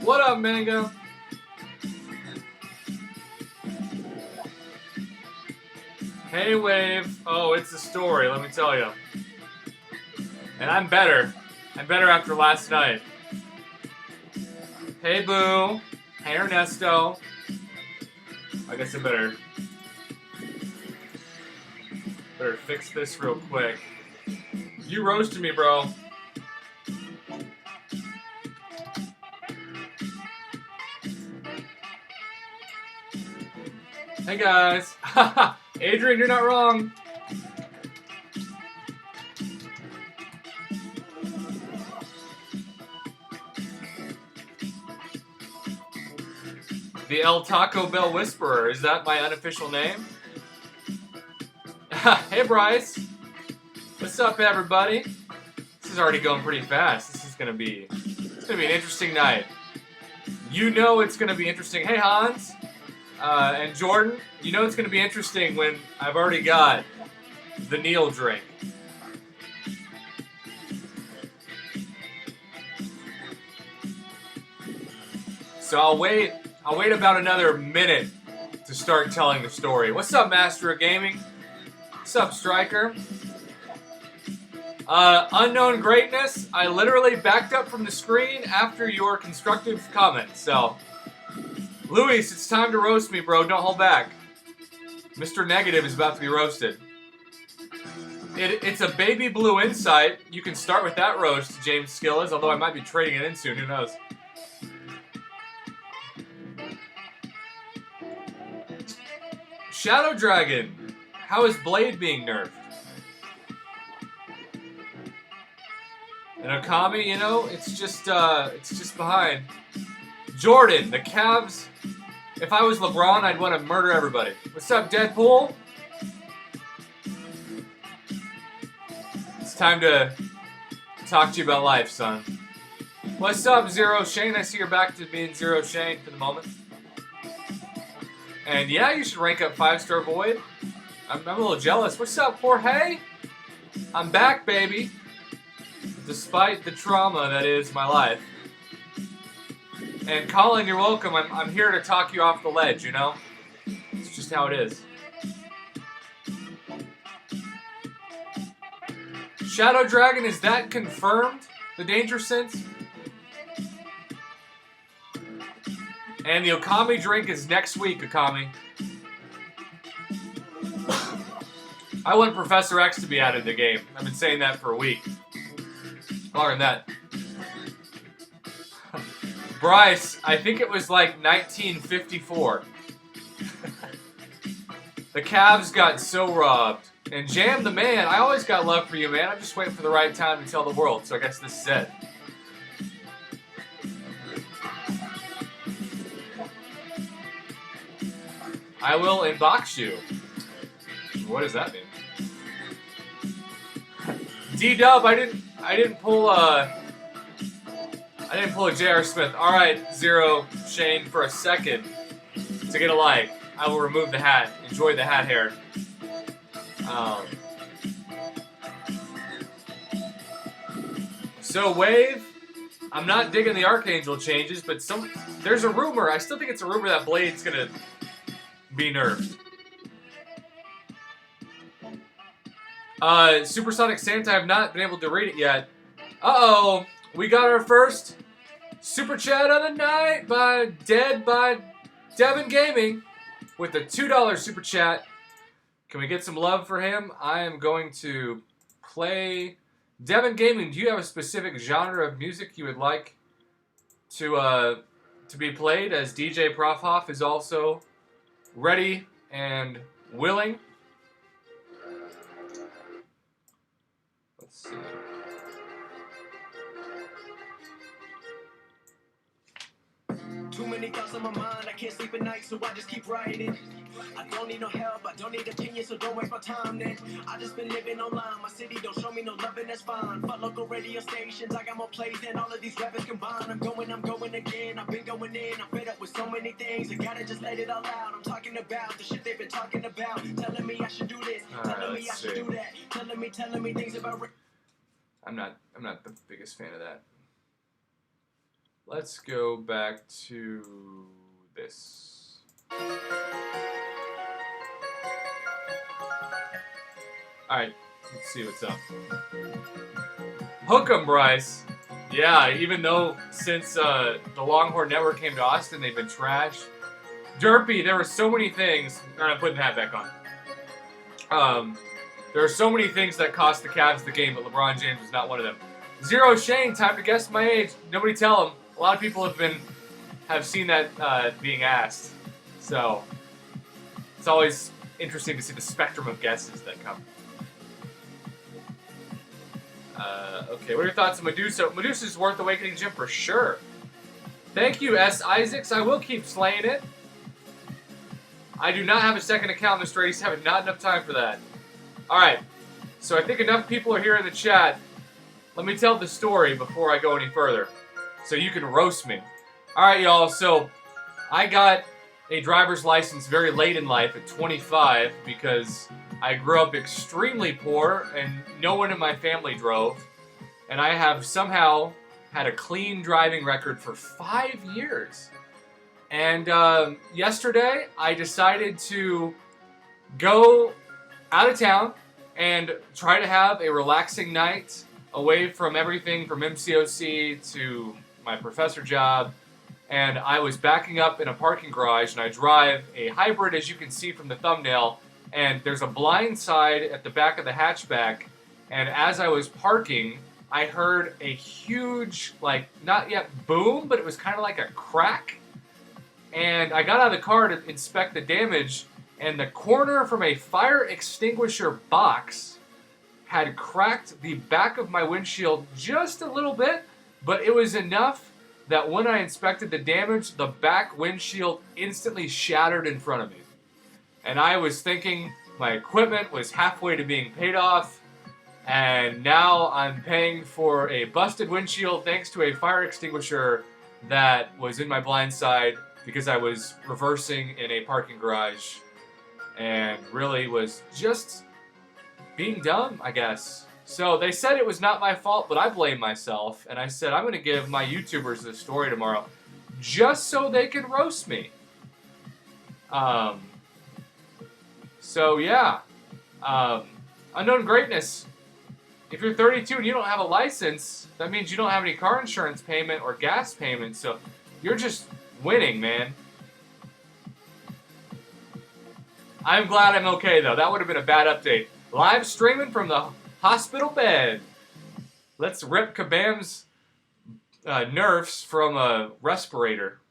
What up, Mango? Hey, Wave. Oh, it's a story, let me tell you. And I'm better. I'm better after last night. Hey, Boo. Hey, Ernesto. I guess I better fix this real quick. You roasted me, bro. Hey, guys. Adrian, you're not wrong. The El Taco Bell Whisperer. Is that my unofficial name? Hey, Bryce. What's up, everybody? This is already going pretty fast. This is gonna be an interesting night. You know it's gonna be interesting. Hey, Hans and Jordan. You know it's gonna be interesting when I've already got the Neil drink. So I'll wait about another minute to start telling the story. What's up, Master of Gaming? What's up, Striker? Unknown Greatness, I literally backed up from the screen after your constructive comments, so... Luis, it's time to roast me, bro. Don't hold back. Mr. Negative is about to be roasted. It's a baby blue insight. You can start with that roast, James Skillis, although I might be trading it in soon. Who knows? Shadow Dragon. How is Blade being nerfed? And Okami, you know, it's just behind. Jordan, the Cavs. If I was LeBron, I'd want to murder everybody. What's up, Deadpool? It's time to talk to you about life, son. What's up, Zero Shane? I see you're back to being Zero Shane for the moment. And yeah, you should rank up 5-star Void. I'm a little jealous. What's up, Jorge? I'm back, baby. Despite the trauma that is my life. And Colin, you're welcome. I'm here to talk you off the ledge, you know? It's just how it is. Shadow Dragon, is that confirmed? The danger sense? And the Okami drink is next week, Okami. I want Professor X to be added to the game. I've been saying that for a week. Longer than that. Bryce, I think it was like 1954. The Cavs got so robbed. And Jam the man, I always got love for you, man. I'm just waiting for the right time to tell the world, so I guess this is it. I will inbox you. What does that mean? D-Dub, I didn't pull a J.R. Smith. All right, Zero Shane, for a second to get a like, I will remove the hat. Enjoy the hat hair. So Wave, I'm not digging the Archangel changes, but there's a rumor. I still think it's a rumor that Blade's gonna be nerfed. Supersonic Santa, I've not been able to read it yet. Uh-oh, we got our first super chat of the night by Devin Gaming with a $2 super chat. Can we get some love for him? I am going to play Devin Gaming. Do you have a specific genre of music you would like to be played, as DJ Prof Hoff is also ready and willing? Let's see. Too many thoughts on my mind, I can't sleep at night, so I just keep writing. I don't need no help, I don't need opinions, so don't waste my time then. I just been living online, my city don't show me no love, and that's fine. Fuck local radio stations, I got more plays than all of these rappers combined. I'm going again, I've been going in, I'm fed up with so many things, I gotta just let it all out. I'm talking about the shit they've been talking about, telling me I should do this, telling me I should do that, telling me things about... I'm not the biggest fan of that. Let's go back to this. Alright, let's see what's up. Hook 'em, Bryce. Yeah, even though since the Longhorn Network came to Austin, they've been trash. Derpy, there were so many things. Alright, I'm putting the hat back on. There are so many things that cost the Cavs the game, but LeBron James was not one of them. Zero Shane, time to guess my age. Nobody tell him. A lot of people have seen that being asked. So it's always interesting to see the spectrum of guesses that come. Okay, what are your thoughts on Medusa? Medusa's worth Awakening Gym for sure. Thank you, S. Isaacs. I will keep slaying it. I do not have a second account, Mr. 87. Not enough time for that. Alright, so I think enough people are here in the chat. Let me tell the story before I go any further, so you can roast me. Alright, y'all, so I got a driver's license very late in life at 25 because I grew up extremely poor and no one in my family drove. And I have somehow had a clean driving record for 5 years. And yesterday, I decided to go out of town and try to have a relaxing night away from everything from MCOC to my professor job. And I was backing up in a parking garage, and I drive a hybrid, as you can see from the thumbnail, and there's a blind side at the back of the hatchback. And as I was parking, I heard a huge, like, not yet boom, but it was kind of like a crack. And I got out of the car to inspect the damage, and the corner from a fire extinguisher box had cracked the back of my windshield just a little bit, but it was enough that when I inspected the damage, the back windshield instantly shattered in front of me. And I was thinking my equipment was halfway to being paid off, and now I'm paying for a busted windshield thanks to a fire extinguisher that was in my blind side because I was reversing in a parking garage and really was just being dumb, I guess. So they said it was not my fault, but I blame myself. And I said, I'm going to give my YouTubers this story tomorrow just so they can roast me. So yeah. Unknown Greatness. If you're 32 and you don't have a license, that means you don't have any car insurance payment or gas payment. So you're just winning, man. I'm glad I'm okay, though. That would have been a bad update. Live streaming from the hospital bed. Let's rip Kabam's nerfs from a respirator.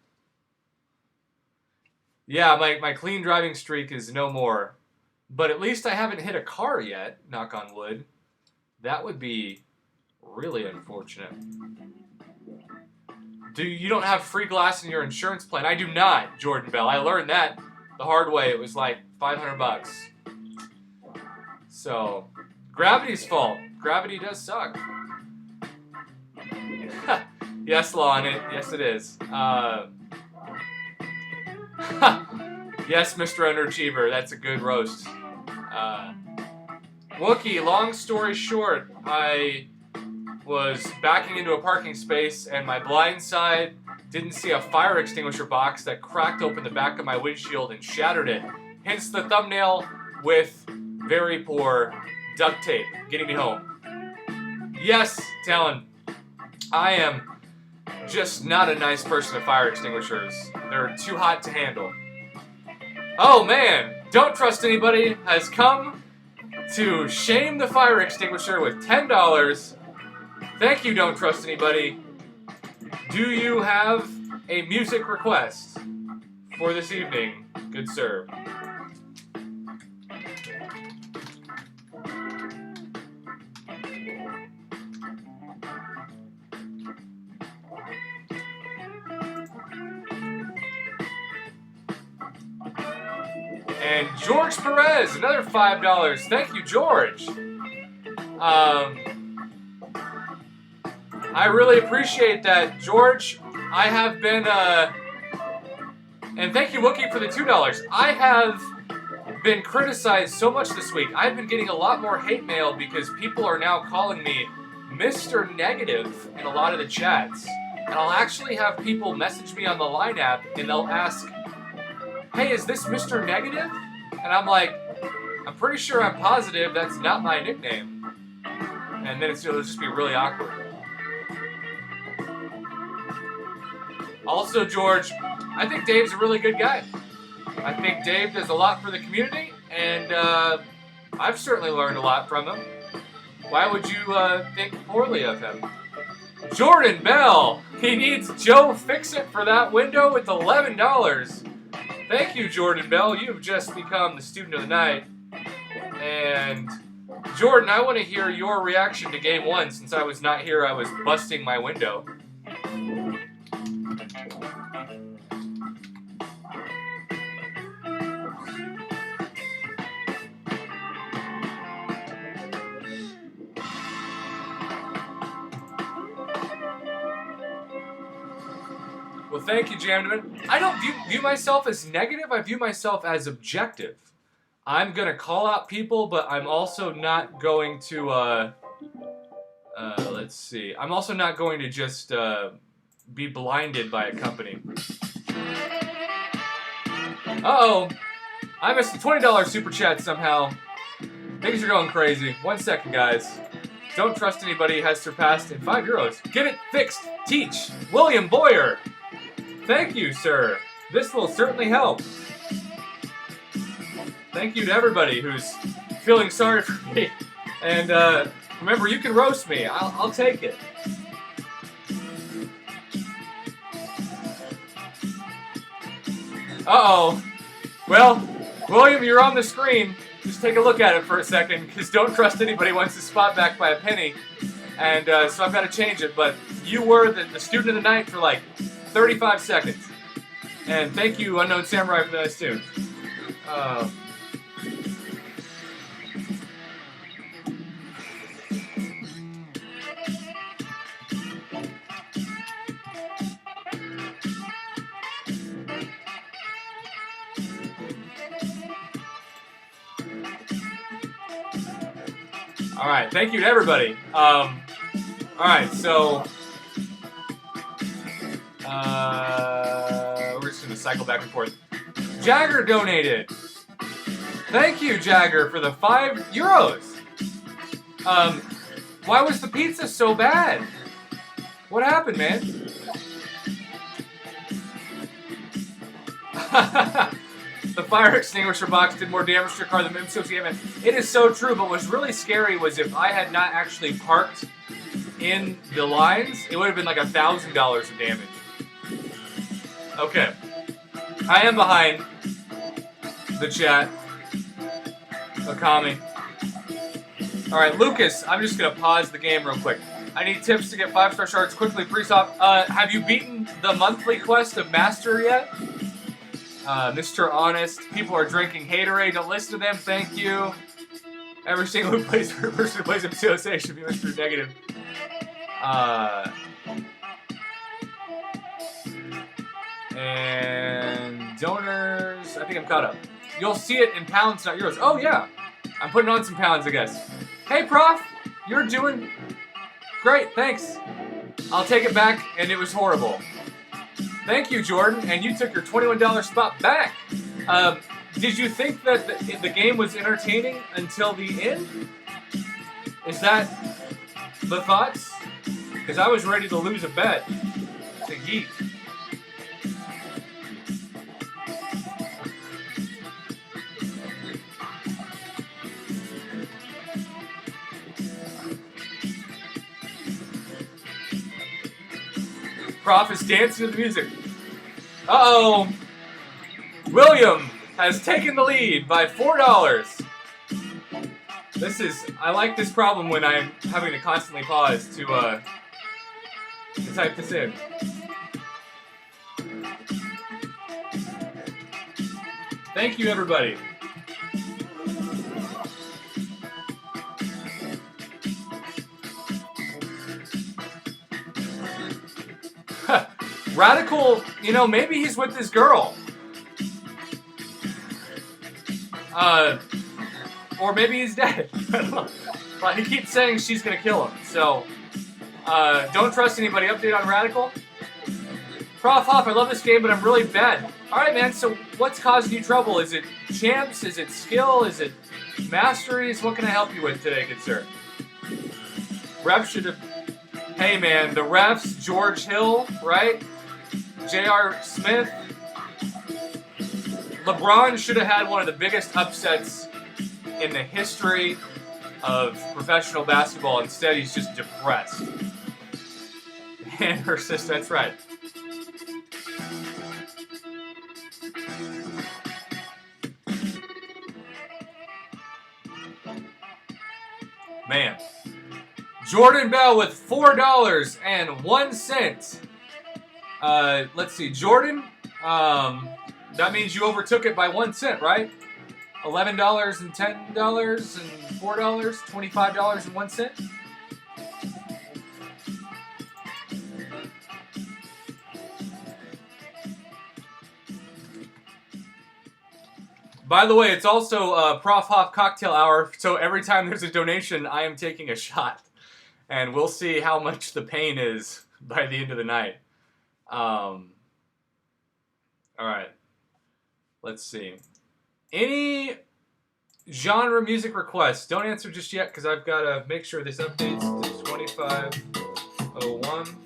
Yeah, my clean driving streak is no more. But at least I haven't hit a car yet, knock on wood. That would be really unfortunate. You don't have free glass in your insurance plan? I do not, Jordan Bell. I learned that the hard way. It was like $500. So, gravity's fault. Gravity does suck. Yes, Lon. Yes, it is. Yes, Mr. Underachiever. That's a good roast. Wookie, long story short, I was backing into a parking space and my blind side didn't see a fire extinguisher box that cracked open the back of my windshield and shattered it. Hence the thumbnail with very poor duct tape getting me home. Yes, Talon, I am just not a nice person with fire extinguishers. They're too hot to handle. Oh man, Don't Trust Anybody has come to shame the fire extinguisher with $10. Thank you, Don't Trust Anybody. Do you have a music request for this evening, good sir? And George Perez, another $5. Thank you, George. I really appreciate that, George. I have been, and thank you, Wookie, for the $2. I have been criticized so much this week. I've been getting a lot more hate mail because people are now calling me Mr. Negative in a lot of the chats. and I'll actually have people message me on the Line app, and they'll ask, "Hey, is this Mr. Negative?" And I'm like, "I'm pretty sure I'm positive that's not my nickname." And then it'll just be really awkward. Also, George, I think Dave's a really good guy. I think Dave does a lot for the community, and I've certainly learned a lot from him. Why would you think poorly of him? Jordan Bell, he needs Joe Fix-It for that window with $11. Thank you, Jordan Bell. You've just become the student of the night. And Jordan, I want to hear your reaction to game one. Since I was not here, I was busting my window. Well, thank you, Jamdaman. I don't view myself as negative. I view myself as objective. I'm going to call out people, but I'm also not going to, let's see. I'm also not going to just be blinded by a company. Uh-oh. I missed a $20 super chat somehow. Things are going crazy. 1 second, guys. Don't trust anybody has surpassed in €5. Get it fixed. Teach. William Boyer. Thank you, sir. This will certainly help. Thank you to everybody who's feeling sorry for me. And remember, you can roast me. I'll take it. Uh-oh. Well, William, you're on the screen. Just take a look at it for a second, because don't trust anybody wants his spot back by a penny. And so I've got to change it. But you were the student of the night for like 35 seconds. And thank you, Unknown Samurai, for the nice tune. All right, thank you to everybody. All right, so we're just gonna cycle back and forth. Jagger donated. Thank you, Jagger, for the €5. Why was the pizza so bad? What happened, man? The fire extinguisher box did more damage to your car than M68. It is so true, but what's really scary was if I had not actually parked in the lines, it would have been like $1,000 of damage. Okay. I am behind the chat. Akami. Alright, Lucas, I'm just going to pause the game real quick. I need tips to get 5-star shards quickly. Pre-stop. Have you beaten the monthly quest of Master yet? Mr. Honest. People are drinking haterade. Don't listen to them. Thank you. Every single person who plays MCOSA should be Mr. Negative. And donors. I think I'm caught up. You'll see it in pounds, not euros. Oh, yeah. I'm putting on some pounds, I guess. Hey, Prof. You're doing great. Thanks. I'll take it back, and it was horrible. Thank you, Jordan, and you took your $21 spot back. Did you think that the game was entertaining until the end? Is that the thoughts? Because I was ready to lose a bet to Geek. Prof is dancing to the music. Uh-oh. William has taken the lead by $4. I like this problem when I'm having to constantly pause to type this in. Thank you, everybody. Radical, maybe he's with this girl. Or maybe he's dead. I don't know. But he keeps saying she's gonna kill him. So, don't trust anybody. Update on Radical. Prof Hoff, I love this game, but I'm really bad. Alright, man, so what's causing you trouble? Is it champs? Is it skill? Is it masteries? What can I help you with today, good sir? Refs should have... Hey, man, the refs, George Hill, right? J.R. Smith. LeBron should have had one of the biggest upsets in the history of professional basketball. Instead, he's just depressed. And her sister, that's right. Man. Jordan Bell with $4.01. Let's see, Jordan, that means you overtook it by 1 cent, right? $11 and $10 and $4, $25 and 1 cent. By the way, it's also Prof Hoff cocktail hour, so every time there's a donation, I am taking a shot. And we'll see how much the pain is by the end of the night. All right. Let's see. Any genre music requests? Don't answer just yet because I've got to make sure this updates to 2501.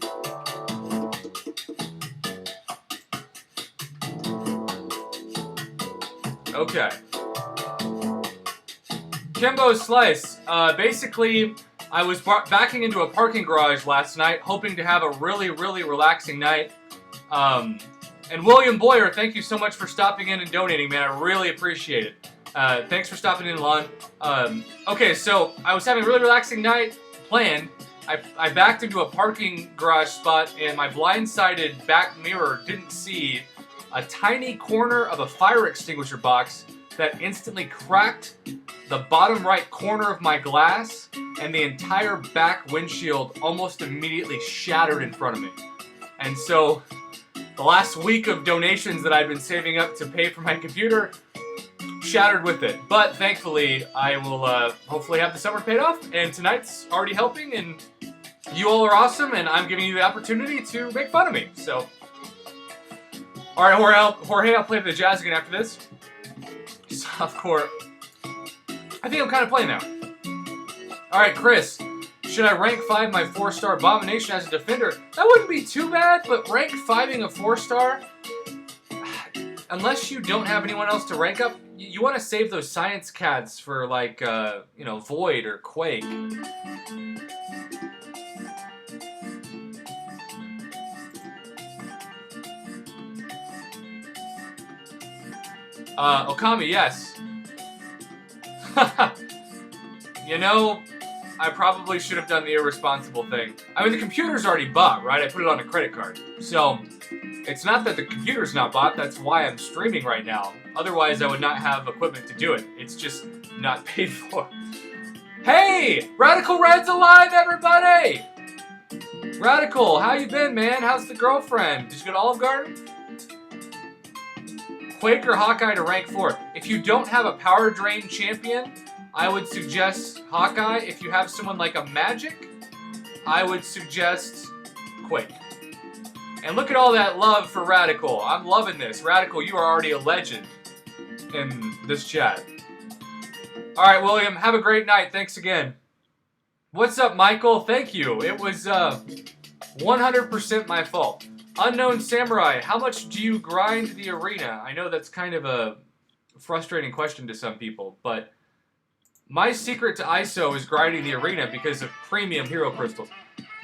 Okay. Kimbo Slice. Basically, I was backing into a parking garage last night, hoping to have a really, really relaxing night. And William Boyer, thank you so much for stopping in and donating, man. I really appreciate it. Thanks for stopping in, Lon. Okay, so I was having a really relaxing night planned. I backed into a parking garage spot, and my blindsided back mirror didn't see a tiny corner of a fire extinguisher box that instantly cracked the bottom right corner of my glass, and the entire back windshield almost immediately shattered in front of me. And so the last week of donations that I've been saving up to pay for my computer shattered with it. But thankfully, I will hopefully have the summer paid off, and tonight's already helping, and you all are awesome, and I'm giving you the opportunity to make fun of me. So, all right, Jorge, I'll play the jazz again after this. Softcore. I think I'm kind of playing now. All right, Chris. Should I rank 5 my 4-star Abomination as a defender? That wouldn't be too bad, but rank 5ing a 4-star, unless you don't have anyone else to rank up, you want to save those science cats for like, you know, Void or Quake. Okami, yes. You know, I probably should have done the irresponsible thing. I mean, the computer's already bought, right? I put it on a credit card. So, it's not that the computer's not bought, that's why I'm streaming right now. Otherwise, I would not have equipment to do it. It's just not paid for. Hey! Radical Red's alive, everybody! Radical, how you been, man? How's the girlfriend? Did you go to Olive Garden? Quake or Hawkeye to rank 4. If you don't have a power drain champion, I would suggest Hawkeye. If you have someone like a Magic, I would suggest Quake. And look at all that love for Radical. I'm loving this. Radical, you are already a legend in this chat. All right, William, have a great night. Thanks again. What's up, Michael? Thank you. It was 100% my fault. Unknown Samurai, how much do you grind the arena? I know that's kind of a frustrating question to some people, but my secret to ISO is grinding the arena because of premium hero crystals.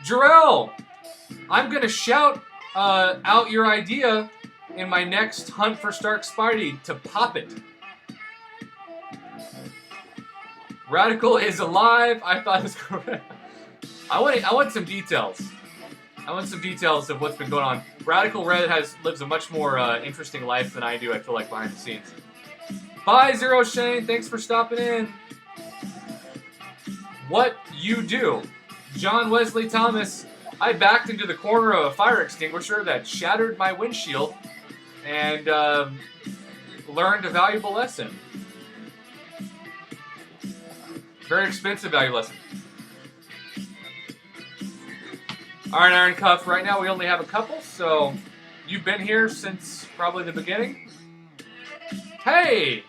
Jarrell, I'm going to shout out your idea in my next Hunt for Stark Spidey to pop it. Radical is alive. I thought it was correct. I want some details. I want some details of what's been going on. Radical Red lives a much more interesting life than I do, I feel like, behind the scenes. Bye, Zero Shane. Thanks for stopping in. What you do? John Wesley Thomas. I backed into the corner of a fire extinguisher that shattered my windshield and learned a valuable lesson. Very expensive valuable lesson. All right, Iron Cuff. Right now we only have a couple, so you've been here since probably the beginning? Hey!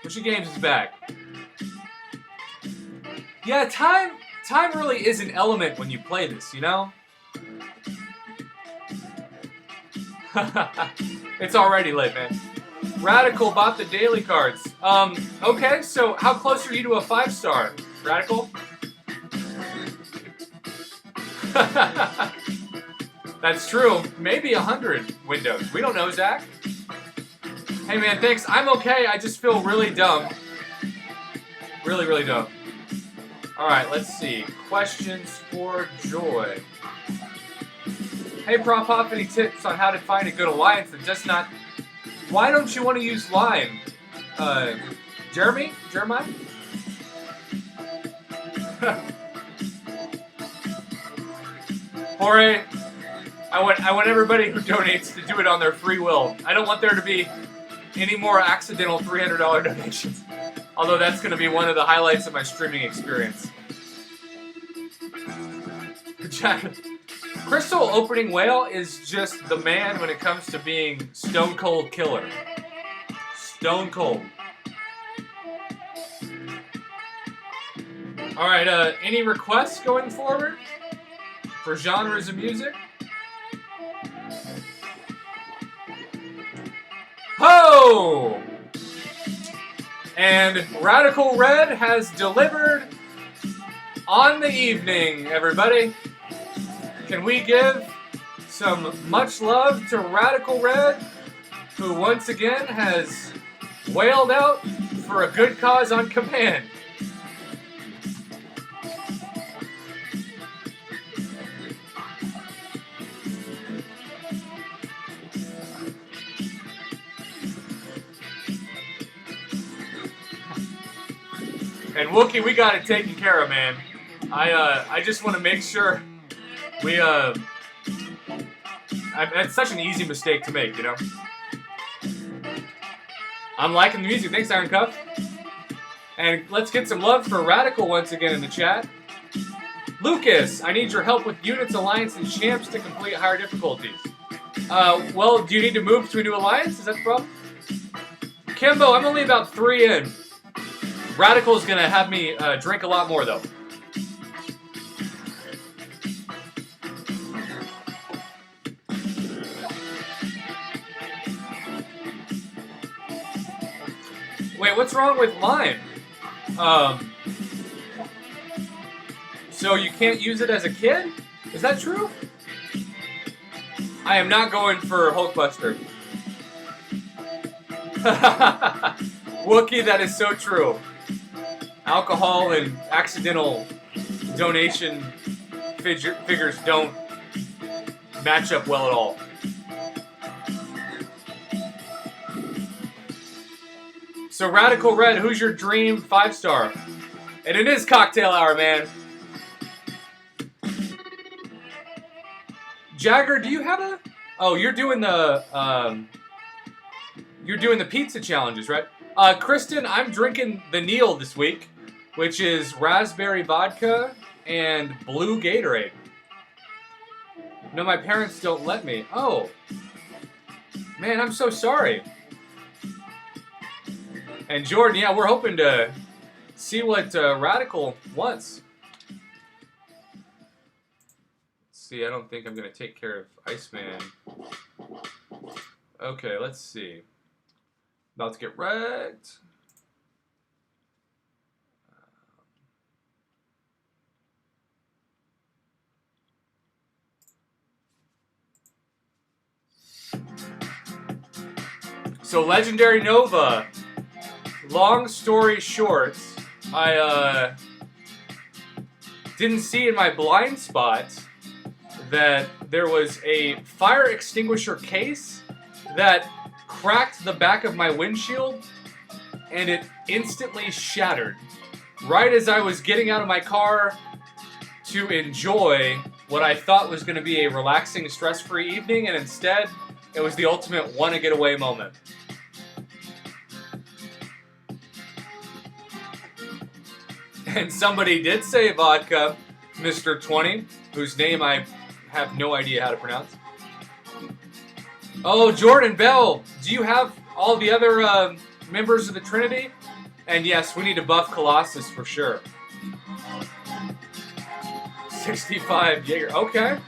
Mushy Games is back. Yeah, time really is an element when you play this, you know? It's already late, man. Radical bought the daily cards. Okay, so how close are you to a 5-star, Radical? That's true. Maybe 100 windows. We don't know, Zach. Hey, man, thanks. I'm okay. I just feel really dumb. Really, really dumb. All right, let's see. Questions for Joy. Hey, Prof Hoff, any tips on how to find a good alliance that does not... Why don't you want to use Lime? Jeremiah? Jorge, I want everybody who donates to do it on their free will. I don't want there to be any more accidental $300 donations. Although that's going to be one of the highlights of my streaming experience. Jack, Crystal Opening Whale is just the man when it comes to being stone cold killer. Stone cold. Alright, any requests going forward for genres of music? Ho! And Radical Red has delivered on the evening, everybody. Can we give some much love to Radical Red, who once again has wailed out for a good cause on command? And Wookie, we got it taken care of, man. I just want to make sure we that's such an easy mistake to make, you know. I'm liking the music. Thanks, Iron Cuff. And let's get some love for Radical once again in the chat. Lucas, I need your help with units, alliance, and champs to complete higher difficulties. Well, do you need to move to a new alliance? Is that the problem? Kimbo, I'm only about 3 in. Radical's gonna have me drink a lot more, though. Wait, what's wrong with Lime? So you can't use it as a kid? Is that true? I am not going for Hulkbuster. Wookie, that is so true. Alcohol and accidental donation figures don't match up well at all. So Radical Red, who's your dream 5-star? And it is cocktail hour, man. Jagger, do you have a... Oh, you're doing the pizza challenges, right? Kristen, I'm drinking the Neil this week, which is raspberry vodka and blue Gatorade. No, my parents don't let me. Oh. Man, I'm so sorry. And Jordan, yeah, we're hoping to see what Radical wants. Let's see, I don't think I'm going to take care of Iceman. Okay, let's see. About to get wrecked. So Legendary Nova. Long story short, I didn't see in my blind spot that there was a fire extinguisher case that cracked the back of my windshield and it instantly shattered. Right as I was getting out of my car to enjoy what I thought was going to be a relaxing, stress-free evening, and instead, it was the ultimate wanna-get-away moment. And somebody did say vodka, Mr. 20, whose name I have no idea how to pronounce. Oh, Jordan Bell, do you have all the other members of the Trinity? And yes, we need to buff Colossus for sure. 65 Jaeger. Okay.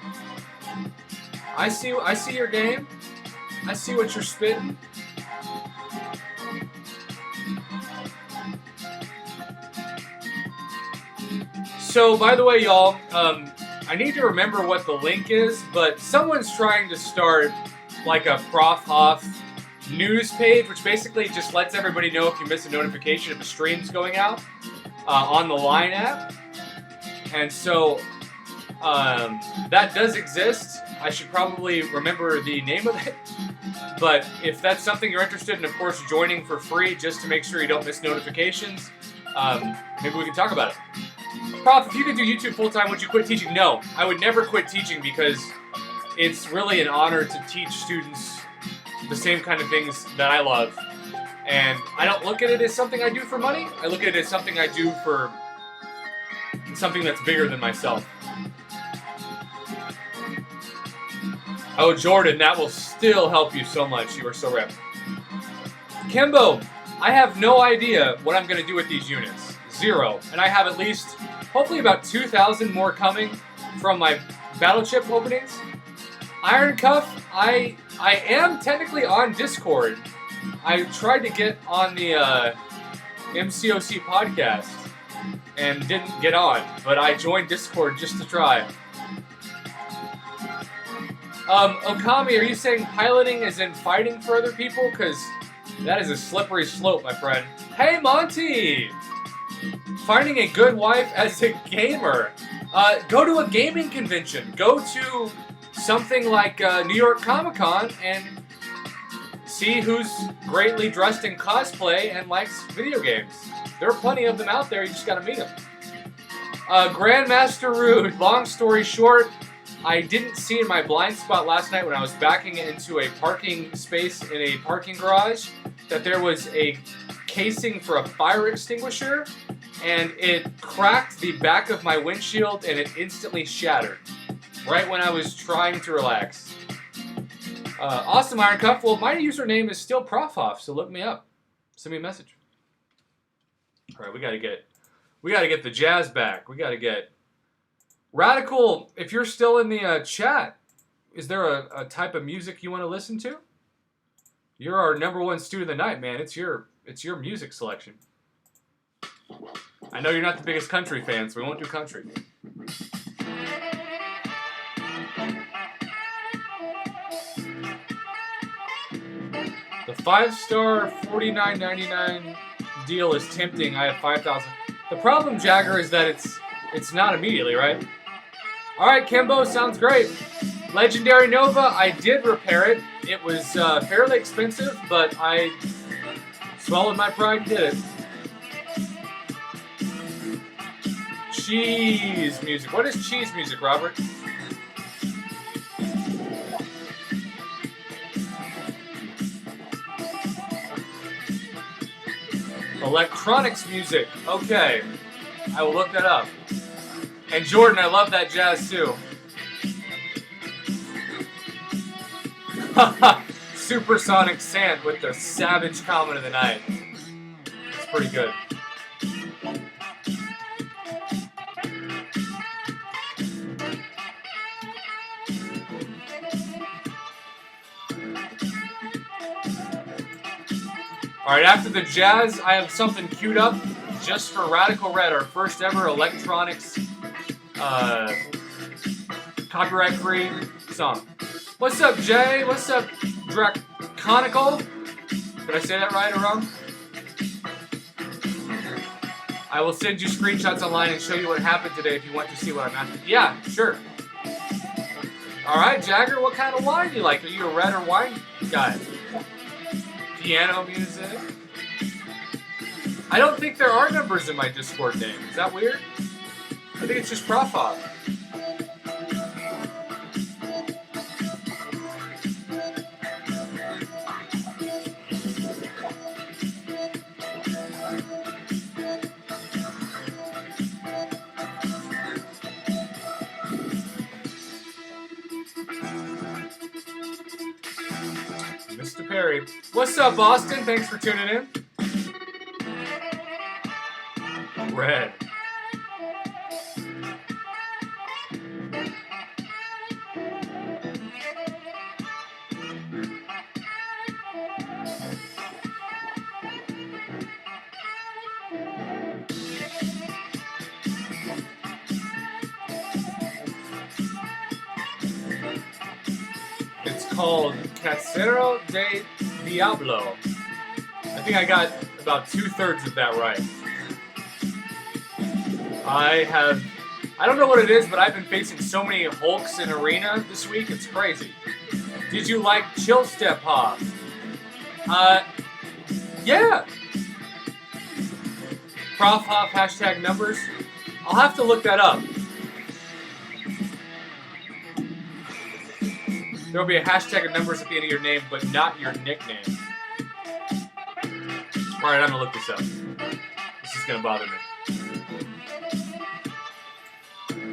I see your game. I see what you're spitting. So, by the way, y'all, I need to remember what the link is, but someone's trying to start like a Prof Hoff news page, which basically just lets everybody know if you miss a notification if a stream's going out on the Line app. And so that does exist. I should probably remember the name of it. But if that's something you're interested in, of course, joining for free just to make sure you don't miss notifications, maybe we can talk about it. Prof, if you could do YouTube full-time, would you quit teaching? No, I would never quit teaching because it's really an honor to teach students the same kind of things that I love. And I don't look at it as something I do for money. I look at it as something I do for something that's bigger than myself. Oh, Jordan, that will still help you so much. You are so rep. Kimbo, I have no idea what I'm going to do with these units. Zero. And I have at least, hopefully about 2,000 more coming from my battle chip openings. Iron Cuff, I am technically on Discord. I tried to get on the MCOC podcast and didn't get on, but I joined Discord just to try. Okami, are you saying piloting is in fighting for other people? Because that is a slippery slope, my friend. Hey, Monty! Finding a good wife as a gamer. Go to a gaming convention. Go to something like New York Comic Con and see who's greatly dressed in cosplay and likes video games. There are plenty of them out there. You just gotta meet them. Grandmaster Rude. Long story short, I didn't see in my blind spot last night when I was backing into a parking space in a parking garage that there was a casing for a fire extinguisher, and it cracked the back of my windshield and it instantly shattered right when I was trying to relax. Awesome, Iron Cuff. Well, my username is still Prof Hoff, so look me up. Send me a message. All right, we gotta get the jazz back. We gotta get Radical. If you're still in the chat, is there a type of music you want to listen to? You're our #1 student of the night, man. It's your music selection. I know you're not the biggest country fan, so we won't do country. The 5-star $49.99 deal is tempting. I have 5,000. The problem, Jagger, is that it's not immediately, right? All right, Kimbo, sounds great. Legendary Nova, I did repair it. It was fairly expensive, but I swallowed my pride and did it. Cheese music. What is cheese music, Robert? Electronics music. Okay. I will look that up. And Jordan, I love that jazz too. Supersonic Sand with the savage comment of the night. It's pretty good. Alright, after the jazz, I have something queued up just for Radical Red, our first ever electronics copyright-free song. What's up, Jay? What's up, Draconical? Did I say that right or wrong? I will send you screenshots online and show you what happened today if you want to see what I'm after. Yeah, sure. Alright, Jagger, what kind of wine do you like? Are you a red or wine guy? Piano music? I don't think there are numbers in my Discord name. Is that weird? I think it's just Prof Hoff. Perry. What's up, Boston? Thanks for tuning in. Red. It's called Casero de Diablo. I think I got about 2/3 of that right. I don't know what it is, but I've been facing so many Hulks in Arena this week, it's crazy. Did you like Chill Step Hoff? Yeah. Prof Hoff hashtag numbers. I'll have to look that up. There'll be a hashtag of numbers at the end of your name, but not your nickname. Alright, I'm gonna look this up. This is gonna bother me.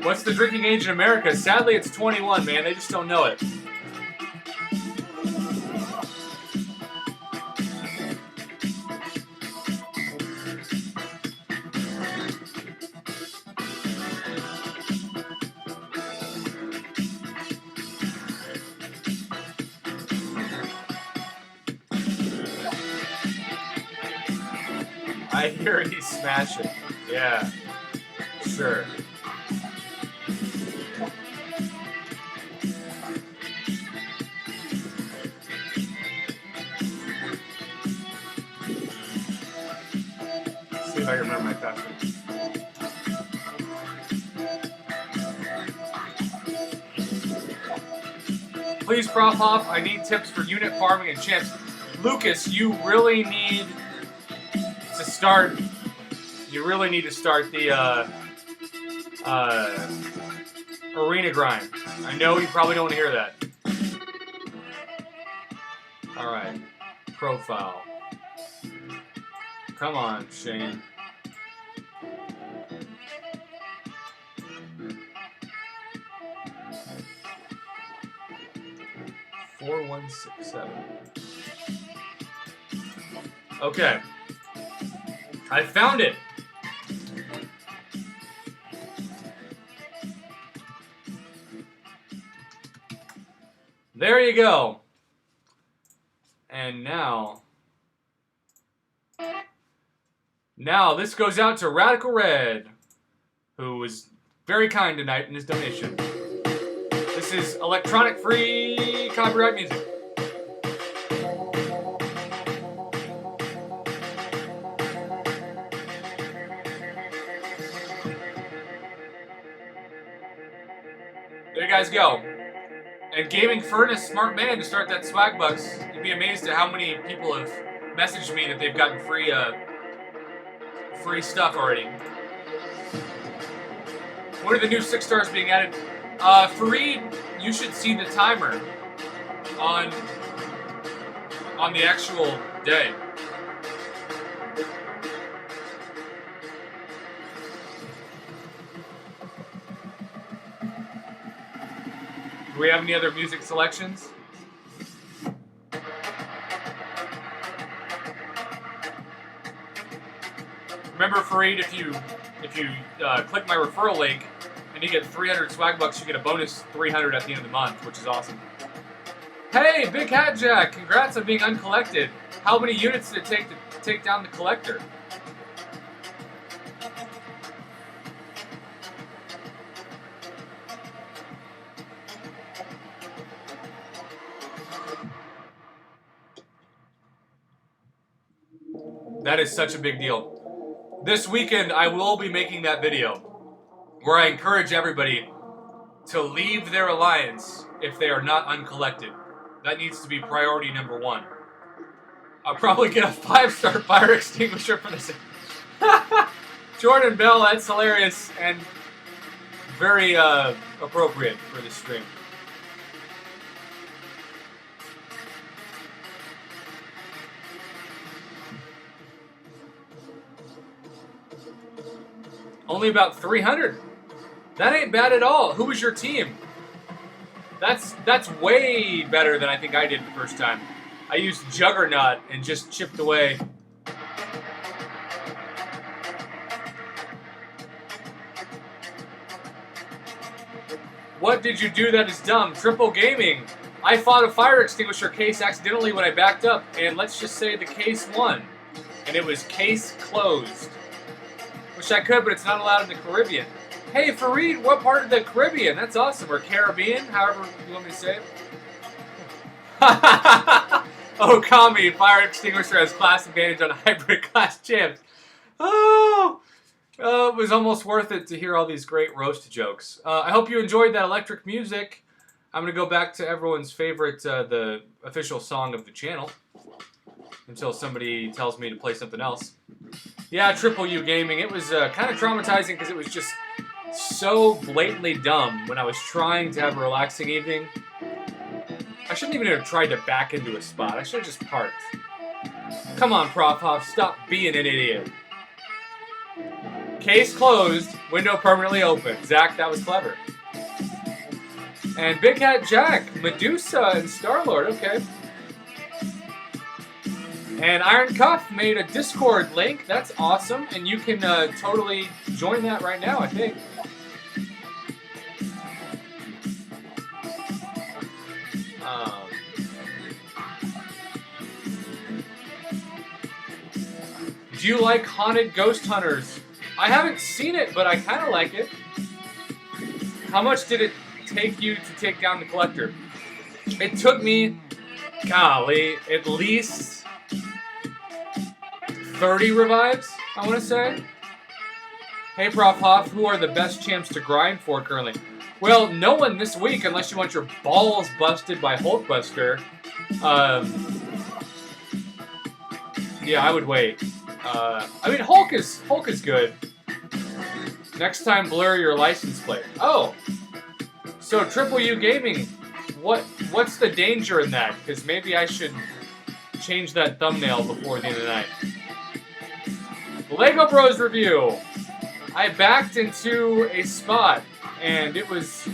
What's the drinking age in America? Sadly, it's 21, man. They just don't know it. I hear he's smashing. Yeah, sure. See if I can remember my password. Please, Prof Hoff, I need tips for unit farming and champs. Lucas, you really need to start. You really need to start the arena grind. I know you probably don't want to hear that. All right, profile. Come on, Shane. $4167. Okay. I found it. There you go. And now this goes out to Radical Red, who was very kind tonight in his donation. This is electronic free copyright music. There you guys go. And Gaming Furnace, smart man to start that swag bucks. You'd be amazed at how many people have messaged me that they've gotten free stuff already. What are the new 6 stars being added? Fareed, you should see the timer on the actual day. Do we have any other music selections? Remember, Fareed, if you click my referral link and you get 300 swag bucks, you get a bonus 300 at the end of the month, which is awesome. Hey, Big Hat Jack, congrats on being uncollected. How many units did it take to take down the collector? That is such a big deal. This weekend, I will be making that video where I encourage everybody to leave their alliance if they are not uncollected. That needs to be priority number 1. I'll probably get a 5-star fire extinguisher for this. Jordan Bell, that's hilarious and very appropriate for this stream. Only about 300. That ain't bad at all. Who was your team? That's way better than I think I did the first time. I used Juggernaut and just chipped away. What did you do that is dumb? Triple Gaming. I fought a fire extinguisher case accidentally when I backed up, and let's just say the case won. And it was case closed. Wish I could, but it's not allowed in the Caribbean. Hey, Fareed, what part of the Caribbean? That's awesome. Or Caribbean, however you want me to say it. Oh, Kami, fire extinguisher has class advantage on hybrid class champs. Oh, it was almost worth it to hear all these great roast jokes. I hope you enjoyed that electric music. I'm going to go back to everyone's favorite, the official song of the channel, until somebody tells me to play something else. Yeah, Triple U Gaming. It was kind of traumatizing because it was just so blatantly dumb when I was trying to have a relaxing evening. I shouldn't even have tried to back into a spot. I should have just parked. Come on, Prof Hoff, stop being an idiot. Case closed, window permanently open. Zach, that was clever. And Big Hat Jack, Medusa, and Star-Lord, okay. And Iron Cuff made a Discord link. That's awesome. And you can totally join that right now, I think. Do you like Haunted Ghost Hunters? I haven't seen it, but I kind of like it. How much did it take you to take down the collector? It took me, golly, at least 30 revives, I want to say. Hey, Prof Hoff, who are the best champs to grind for currently? Well, no one this week, unless you want your balls busted by Hulkbuster. Yeah, I would wait. I mean, Hulk is good. Next time, blur your license plate. Oh, so Triple U Gaming. What's the danger in that? Because maybe I should change that thumbnail before the end of the night. Lego Bros review. I backed into a spot, and it was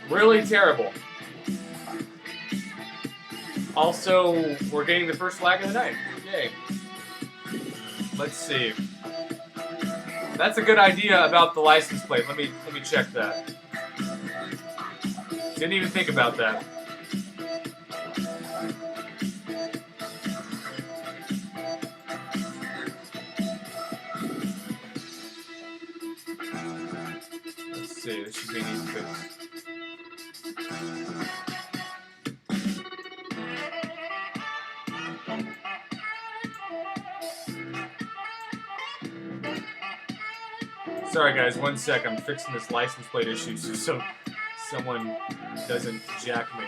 really terrible. Also, we're getting the first flag of the night. Yay. Let's see. That's a good idea about the license plate. Let me check that. Didn't even think about that. Let's see. This should be an easy fix. Sorry guys, 1 sec. I'm fixing this license plate issue so someone doesn't jack me.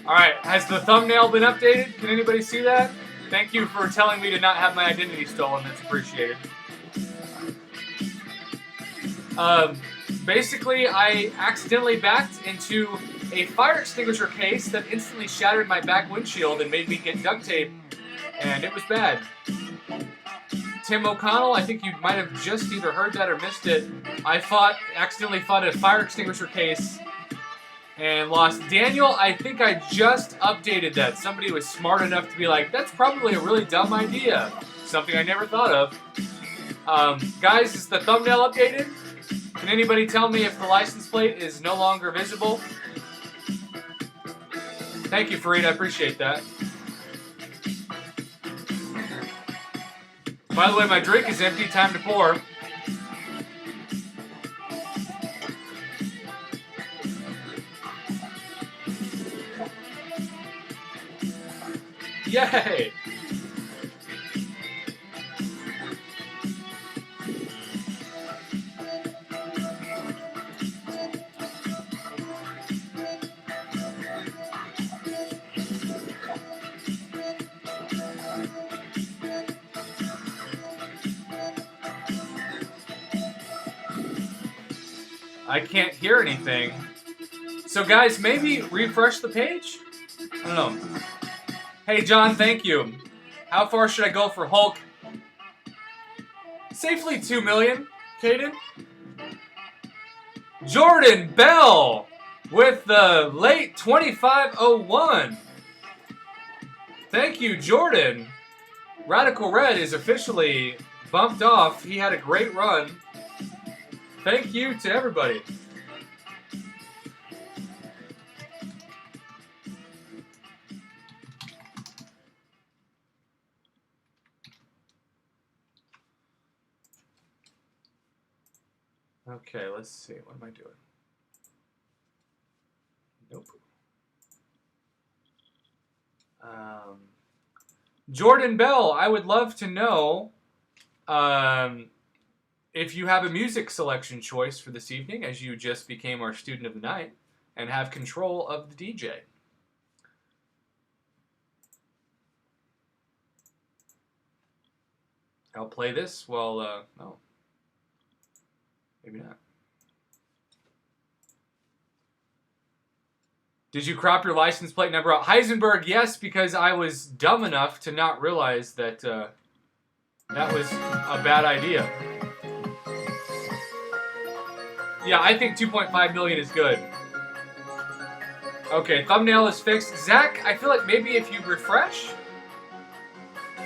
Alright, has the thumbnail been updated? Can anybody see that? Thank you for telling me to not have my identity stolen. That's appreciated. Basically, I accidentally backed into a fire extinguisher case that instantly shattered my back windshield and made me get duct tape, and it was bad. Tim O'Connell, I think you might have just either heard that or missed it. I accidentally fought a fire extinguisher case and lost. Daniel, I think I just updated that. Somebody was smart enough to be like, that's probably a really dumb idea. Something I never thought of. Guys, is the thumbnail updated? Can anybody tell me if the license plate is no longer visible? Thank you, Fareed. I appreciate that. By the way, my drink is empty. Time to pour. Yay! I can't hear anything. So guys, maybe refresh the page? I don't know. Hey John, thank you. How far should I go for Hulk? Safely 2 million, Caden. Jordan Bell with the late 2501. Thank you, Jordan. Radical Red is officially bumped off. He had a great run. Thank you to everybody. Okay, let's see. What am I doing? Nope. Jordan Bell, I would love to know if you have a music selection choice for this evening, as you just became our student of the night and have control of the DJ. I'll play this while, no. Maybe not. Did you crop your license plate number out? Heisenberg, yes, because I was dumb enough to not realize that that was a bad idea. Yeah, I think 2.5 million is good. Okay, thumbnail is fixed. Zach, I feel like maybe if you refresh,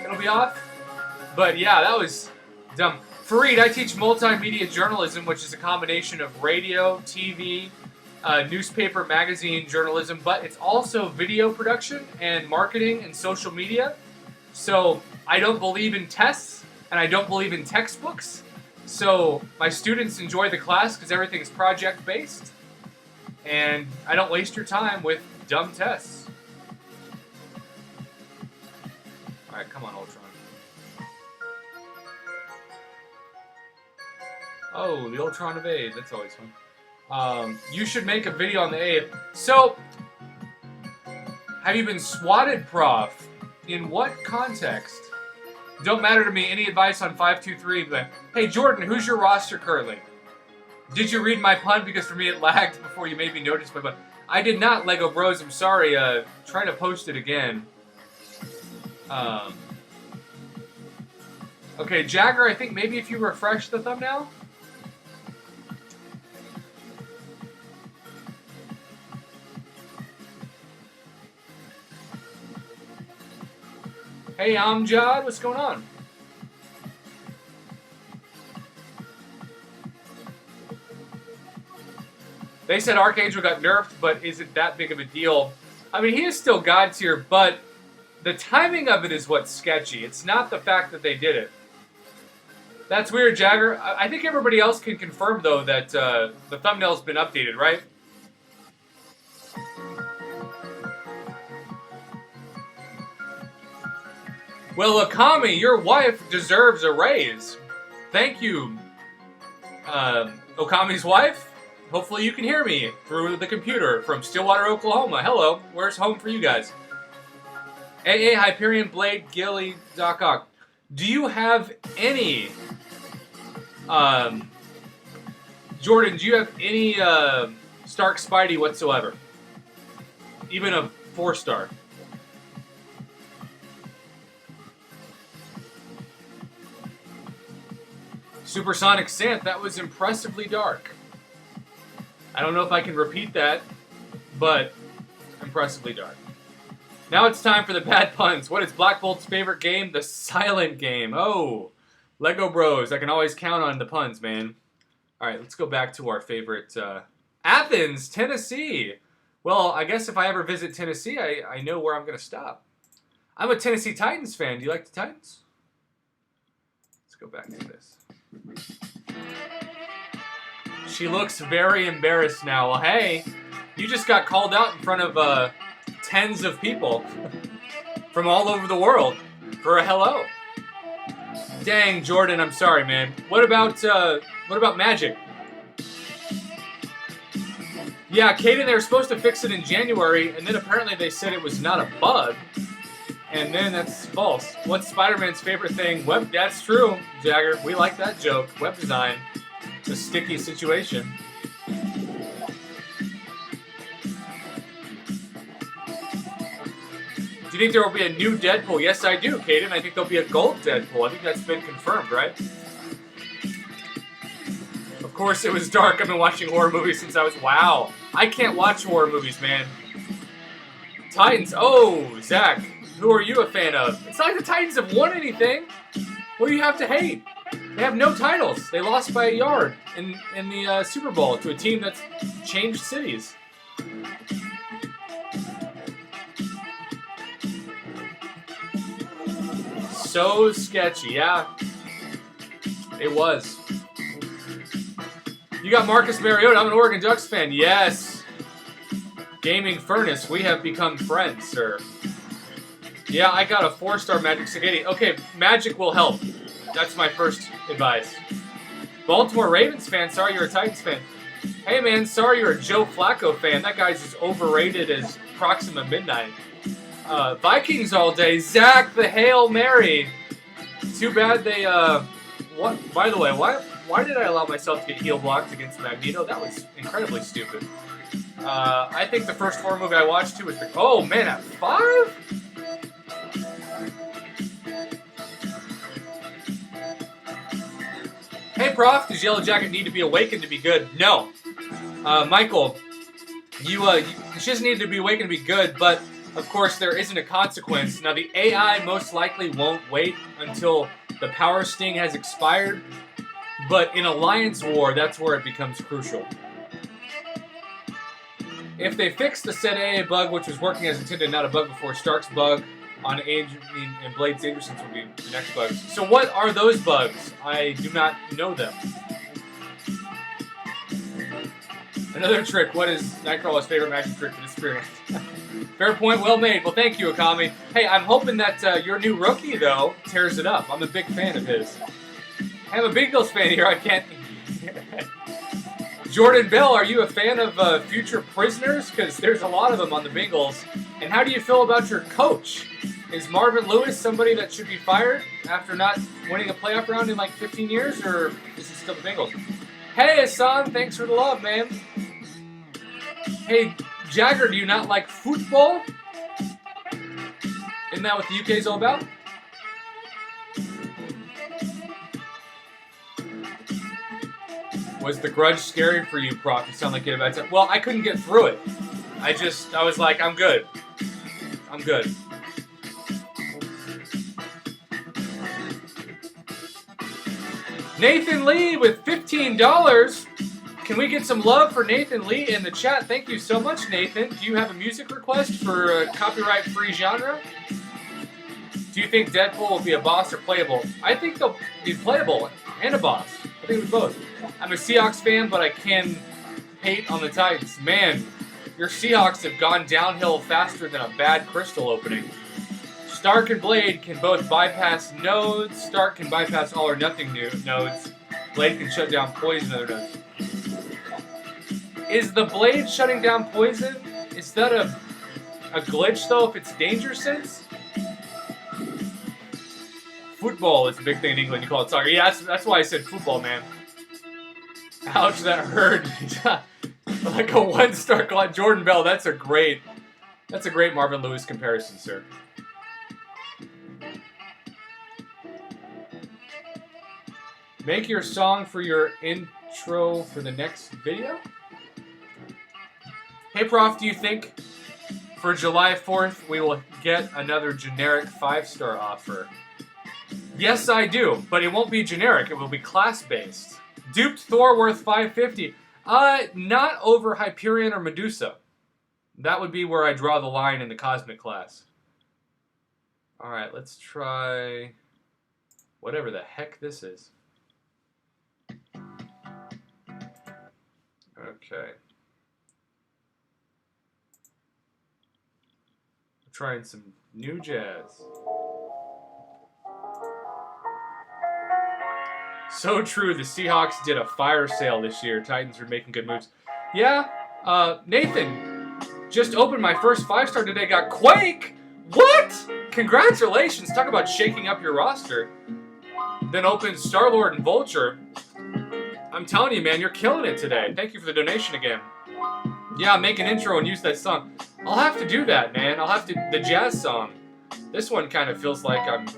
it'll be off. But yeah, that was dumb. Fareed, I teach multimedia journalism, which is a combination of radio, TV, newspaper, magazine, journalism, but it's also video production and marketing and social media. So I don't believe in tests and I don't believe in textbooks. So my students enjoy the class because everything is project-based. And I don't waste your time with dumb tests. All right, come on, Ultron. Oh, the Ultron of Aid. That's always fun. You should make a video on the Aid. So, have you been swatted, Prof? In what context? Don't matter to me. Any advice on 523? But hey, Jordan, who's your roster currently? Did you read my pun? Because for me it lagged before you made me notice my pun. I did not, Lego Bros. I'm sorry. Try to post it again. Okay, Jagger, I think maybe if you refresh the thumbnail. Hey, Amjad, what's going on? They said Archangel got nerfed, but is it that big of a deal? I mean, he is still God tier, but the timing of it is what's sketchy. It's not the fact that they did it. That's weird, Jagger. I think everybody else can confirm, though, that the thumbnail's been updated, right? Well, Akami, your wife deserves a raise. Thank you, Okami's wife. Hopefully you can hear me through the computer from Stillwater, Oklahoma. Hello, where's home for you guys? AA, Hyperion, Blade, Gilly, Doc Ock. Do you have any... Jordan, do you have any Stark Spidey whatsoever? Even a 4-star? Supersonic Sant, that was impressively dark. I don't know if I can repeat that, but impressively dark. Now it's time for the bad puns. What is Black Bolt's favorite game? The silent game. Oh, Lego Bros. I can always count on the puns, man. All right, let's go back to our favorite Athens, Tennessee. Well, I guess if I ever visit Tennessee, I know where I'm going to stop. I'm a Tennessee Titans fan. Do you like the Titans? Let's go back to this. She looks very embarrassed now. Well, hey, you just got called out in front of tens of people from all over the world for a hello. Dang, Jordan, I'm sorry, man. What about Magic? Yeah, Caden, they were supposed to fix it in January, and then apparently they said it was not a bug. And then that's false. What's Spider-Man's favorite thing? Web. That's true, Jagger. We like that joke. Web design. It's a sticky situation. you think there will be a new Deadpool? Yes, I do, Kaden. I think there'll be a gold Deadpool. I think that's been confirmed, right? Of course, it was dark. I've been watching horror movies since I was... Wow. I can't watch horror movies, man. Titans. Oh, Zach. Who are you a fan of? It's not like the Titans have won anything. What do you have to hate? They have no titles. They lost by a yard in the Super Bowl to a team that's changed cities. So sketchy, yeah. It was. You got Marcus Mariota. I'm an Oregon Ducks fan. Yes. Gaming Furnace. We have become friends, sir. Yeah, I got a 4-star Magic Spaghetti. Okay, Magic will help. That's my first advice. Baltimore Ravens fan. Sorry you're a Titans fan. Hey, man. Sorry you're a Joe Flacco fan. That guy's as overrated as Proxima Midnight. Vikings all day. Zach the Hail Mary. Too bad they, what? By the way, why did I allow myself to get heel blocked against Magneto? That was incredibly stupid. I think the first horror movie I watched too was the... Oh, man, at 5? Hey, Prof, does Yellow Jacket need to be awakened to be good? No. Michael, she doesn't need to be awakened to be good, but, of course, there isn't a consequence. Now, the AI most likely won't wait until the power sting has expired, but in Alliance War, that's where it becomes crucial. If they fix the said AA bug, which was working as intended, not a bug before, Stark's bug on and Blade's Anderson's will be the next bugs. So what are those bugs? I do not know them. Another trick. What is Nightcrawler's favorite magic trick to disappearance? Fair point, well made. Well, thank you, Akami. Hey, I'm hoping that your new rookie, though, tears it up. I'm a big fan of his. I'm a Bengals fan here. I can't... Jordan Bell, are you a fan of future prisoners? Because there's a lot of them on the Bengals. And how do you feel about your coach? Is Marvin Lewis somebody that should be fired after not winning a playoff round in like 15 years? Or is he still the Bengals? Hey, Hassan, thanks for the love, man. Hey, Jagger, do you not like football? Isn't that what the UK is all about? Was The Grudge scary for you, Prof? You sound like you had a bad time. Well, I couldn't get through it. I was like, I'm good. I'm good. Nathan Lee with $15. Can we get some love for Nathan Lee in the chat? Thank you so much, Nathan. Do you have a music request for a copyright-free genre? Do you think Deadpool will be a boss or playable? I think they'll be playable and a boss. I think it was both. I'm a Seahawks fan, but I can hate on the Titans. Man, your Seahawks have gone downhill faster than a bad crystal opening. Stark and Blade can both bypass nodes. Stark can bypass all or nothing nodes. Blade can shut down poison other nodes. Is the Blade shutting down poison? Is that a glitch, though, if it's danger sense? Football is a big thing in England. You call it soccer. Yeah, that's why I said football, man. Ouch, that hurt. Like a 1-star clock. Jordan Bell, that's a great Marvin Lewis comparison, sir. Make your song for your intro for the next video? Hey, Prof, do you think for July 4th we will get another generic 5-star offer? Yes, I do, but it won't be generic. It will be class-based. Duped Thor worth $550. Not over Hyperion or Medusa. That would be where I draw the line in the cosmic class. All right, let's try whatever the heck this is. Okay. I'm trying some new jazz. So true, the Seahawks did a fire sale this year. Titans are making good moves. Yeah, Nathan just opened my first 5-star today. Got Quake. What? Congratulations. Talk about shaking up your roster. Then opened Star-Lord and Vulture. I'm telling you, man, you're killing it today. Thank you for the donation again. Yeah, make an intro and use that song. I'll have to do that, man. I'll have to, the jazz song. This one kind of feels like I'm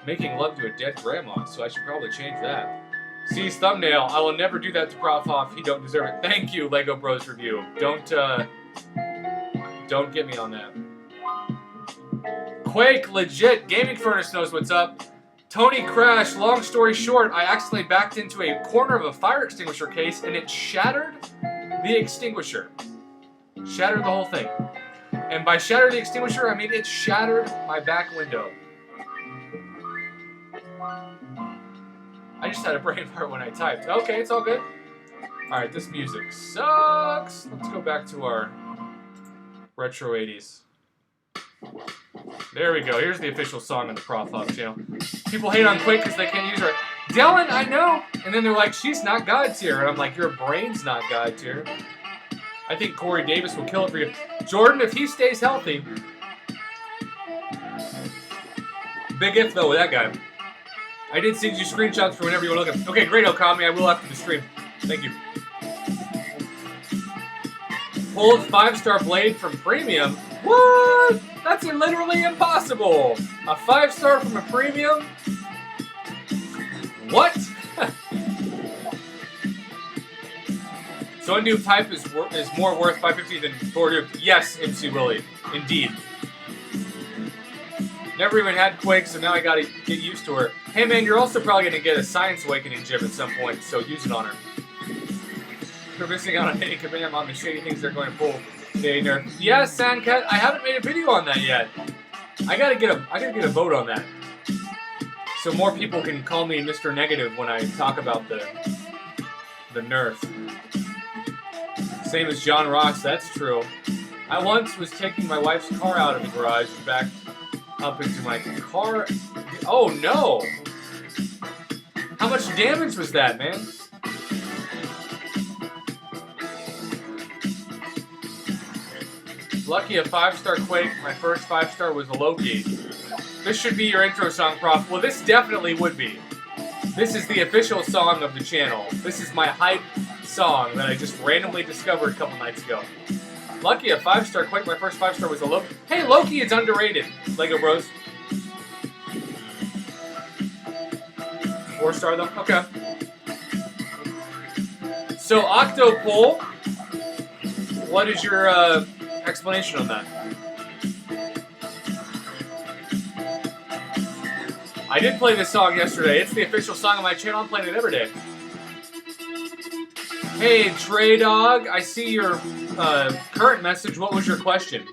making love to a dead grandma, so I should probably change that. C's thumbnail. I will never do that to Prof Hoff. He don't deserve it. Thank you, Lego Bros Review. Don't get me on that. Quake legit. Gaming Furnace knows what's up. Tony Crash. Long story short, I accidentally backed into a corner of a fire extinguisher case and it shattered the extinguisher. Shattered the whole thing. And by shatter the extinguisher, I mean it shattered my back window. I just had a brain fart when I typed. Okay, it's all good. Alright, this music sucks. Let's go back to our retro 80s. There we go. Here's the official song on the Prof Hoff channel. People hate on Quake because they can't use her. Dylan, I know! And then they're like, she's not God tier. And I'm like, your brain's not God tier. I think Corey Davis will kill it for you. Jordan, if he stays healthy. Big if, though, with that guy. I did send you screenshots for whenever you want to look at them. Okay, great, Okami. I will after the stream. Thank you. Pulled 5-star blade from premium. What? That's literally impossible. A 5-star from a premium? What? So undo type is more worth 550 than Thor. Yes, MC Willie. Indeed. Never even had Quake, so now I gotta get used to her. Hey man, you're also probably gonna get a Science Awakening gym at some point, so use it on her. You're missing out on any command on the shady things they're going to pull. Nerf. Yes, Sandcat, I haven't made a video on that yet. I gotta get a vote on that. So more people can call me Mr. Negative when I talk about the Nerf. Same as John Ross, that's true. I once was taking my wife's car out of the garage and backed up into my car. Oh no! How much damage was that, man? Lucky a 5-star Quake. My first 5-star was a Loki. This should be your intro song, Prof. Well, this definitely would be. This is the official song of the channel. This is my hype song that I just randomly discovered a couple nights ago. Lucky a 5-star Quake. My first 5-star was a Loki. Hey, Loki is underrated. Lego Bros. 4-star though? Okay. So, Octopole, what is your explanation on that? I did play this song yesterday. It's the official song of my channel. I'm playing it every day. Hey, Trey Dog, I see your current message. What was your question?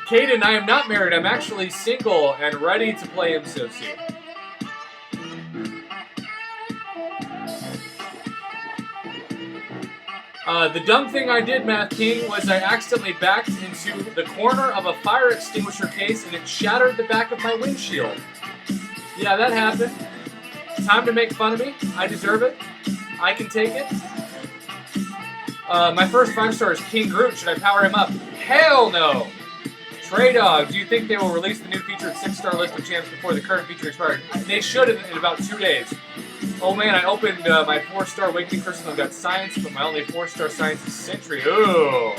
Caden, I am not married. I'm actually single and ready to play MCOC. The dumb thing I did, Math King, was I accidentally backed into the corner of a fire extinguisher case and it shattered the back of my windshield. Yeah, that happened. Time to make fun of me. I deserve it. I can take it. My first 5-star is King Groot. Should I power him up? Hell no! Trey Dog, do you think they will release the new featured 6-star list of champs before the current feature expires? They should in about 2 days. Oh man, I opened my 4-star Awakening Crystal and got Science, but my only 4-star Science is Sentry. Ooh.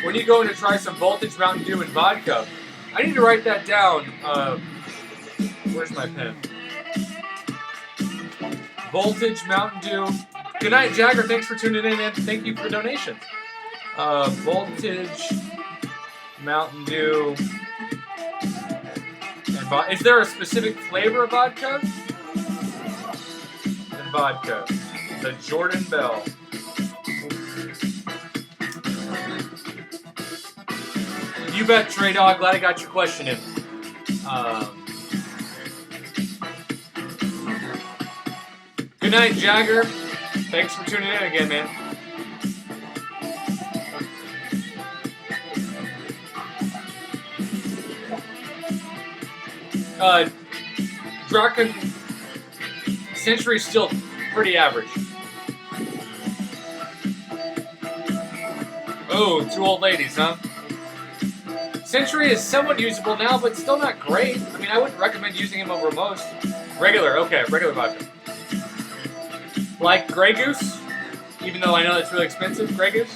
When are you going to try some Voltage, Mountain Dew, and vodka? I need to write that down. Where's my pen? Voltage, Mountain Dew. Good night, Jagger. Thanks for tuning in, and thank you for the donation. Voltage, Mountain Dew, and vodka. Is there a specific flavor of vodka? And vodka. The Jordan Bell. You bet, Trey Dog. Glad I got your question in. Good night, Jagger. Thanks for tuning in again, man. Draken Sentry's still pretty average. Oh, 2 old ladies, huh? Sentry is somewhat usable now, but still not great. I mean, I wouldn't recommend using him over most. Regular, okay, regular vodka. Like Grey Goose, even though I know it's really expensive, Grey Goose.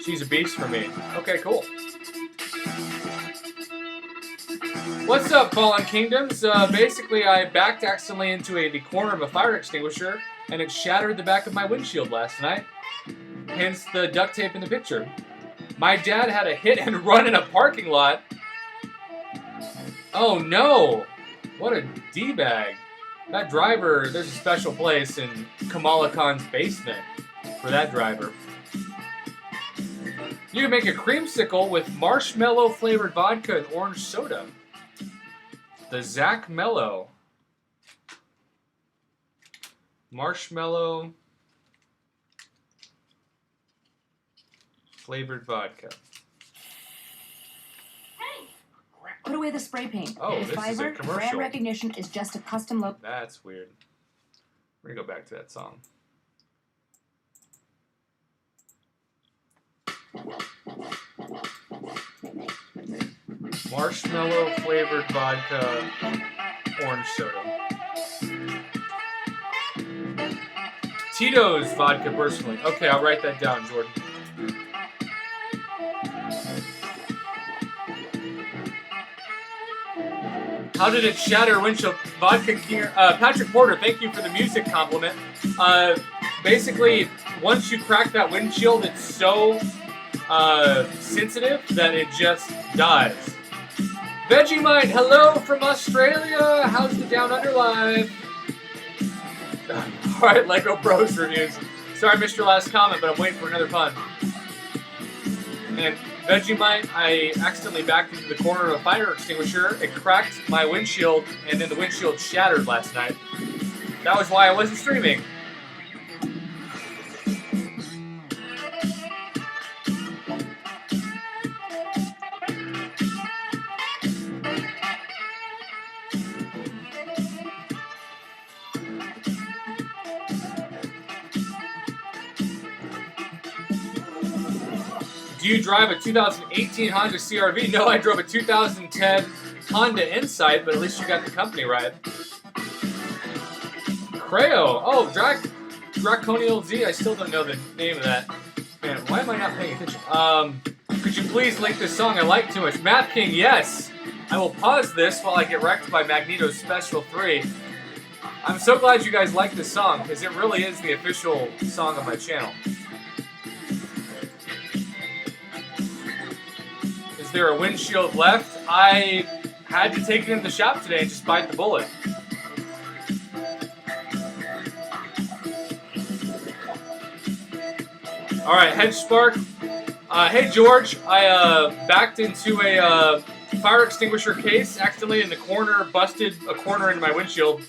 She's a beast for me. Okay, cool. What's up, Fallen Kingdoms? Basically, I backed accidentally into the corner of a fire extinguisher, and it shattered the back of my windshield last night. Hence the duct tape in the picture. My dad had a hit and run in a parking lot. Oh no! What a D-bag. That driver, there's a special place in Kamala Khan's basement for that driver. You can make a creamsicle with marshmallow flavored vodka and orange soda. The Zach Mellow. Marshmallow flavored vodka. Put away the spray paint. Oh, With this Fiverr, is a commercial. brand recognition is just a custom look. That's weird. We're gonna go back to that song. Marshmallow flavored vodka, orange soda. Tito's vodka personally. Okay, I'll write that down, Jordan. How did it shatter windshield? Vodka Patrick Porter, thank you for the music compliment. Basically, once you crack that windshield, it's so sensitive that it just dies. Vegemite, hello from Australia. How's the Down Under live? Alright, Lego Bros reviews. Sorry I missed your last comment, but I'm waiting for another pun. And Vegemite, I accidentally backed into the corner of a fire extinguisher. It cracked my windshield, and then the windshield shattered last night. That was why I wasn't streaming. Do you drive a 2018 Honda CR-V? No, I drove a 2010 Honda Insight, but at least you got the company right. Creo. Oh, Draconial Z. I still don't know the name of that. Man, why am I not paying attention? Could you please link this song? I like too much. Math King, yes. I will pause this while I get wrecked by Magneto's Special 3. I'm so glad you guys like this song, because it really is the official song of my channel. Is there a windshield left? I had to take it in the shop today and just bite the bullet. Alright, Hedge Spark. Hey George, I backed into a fire extinguisher case accidentally in the corner, busted a corner into my windshield.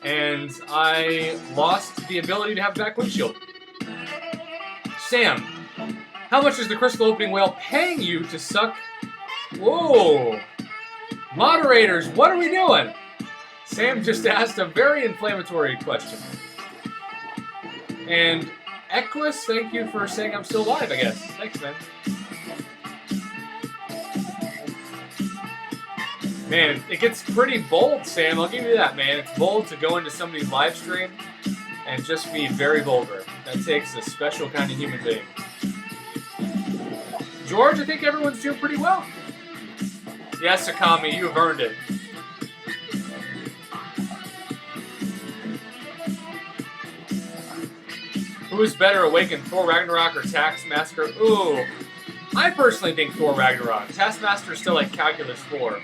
And I lost the ability to have a back windshield. Sam. How much is the crystal opening whale paying you to suck? Whoa! Moderators, what are we doing? Sam just asked a very inflammatory question. And Equus, thank you for saying I'm still alive, I guess. Thanks, man. Man, it gets pretty bold, Sam. I'll give you that, man. It's bold to go into somebody's live stream and just be very vulgar. That takes a special kind of human being. George, I think everyone's doing pretty well. Yes, Akami, you've earned it. Who is better, Awaken, Thor Ragnarok or Taskmaster? Ooh, I personally think Thor Ragnarok. Taskmaster is still like Calculus 4.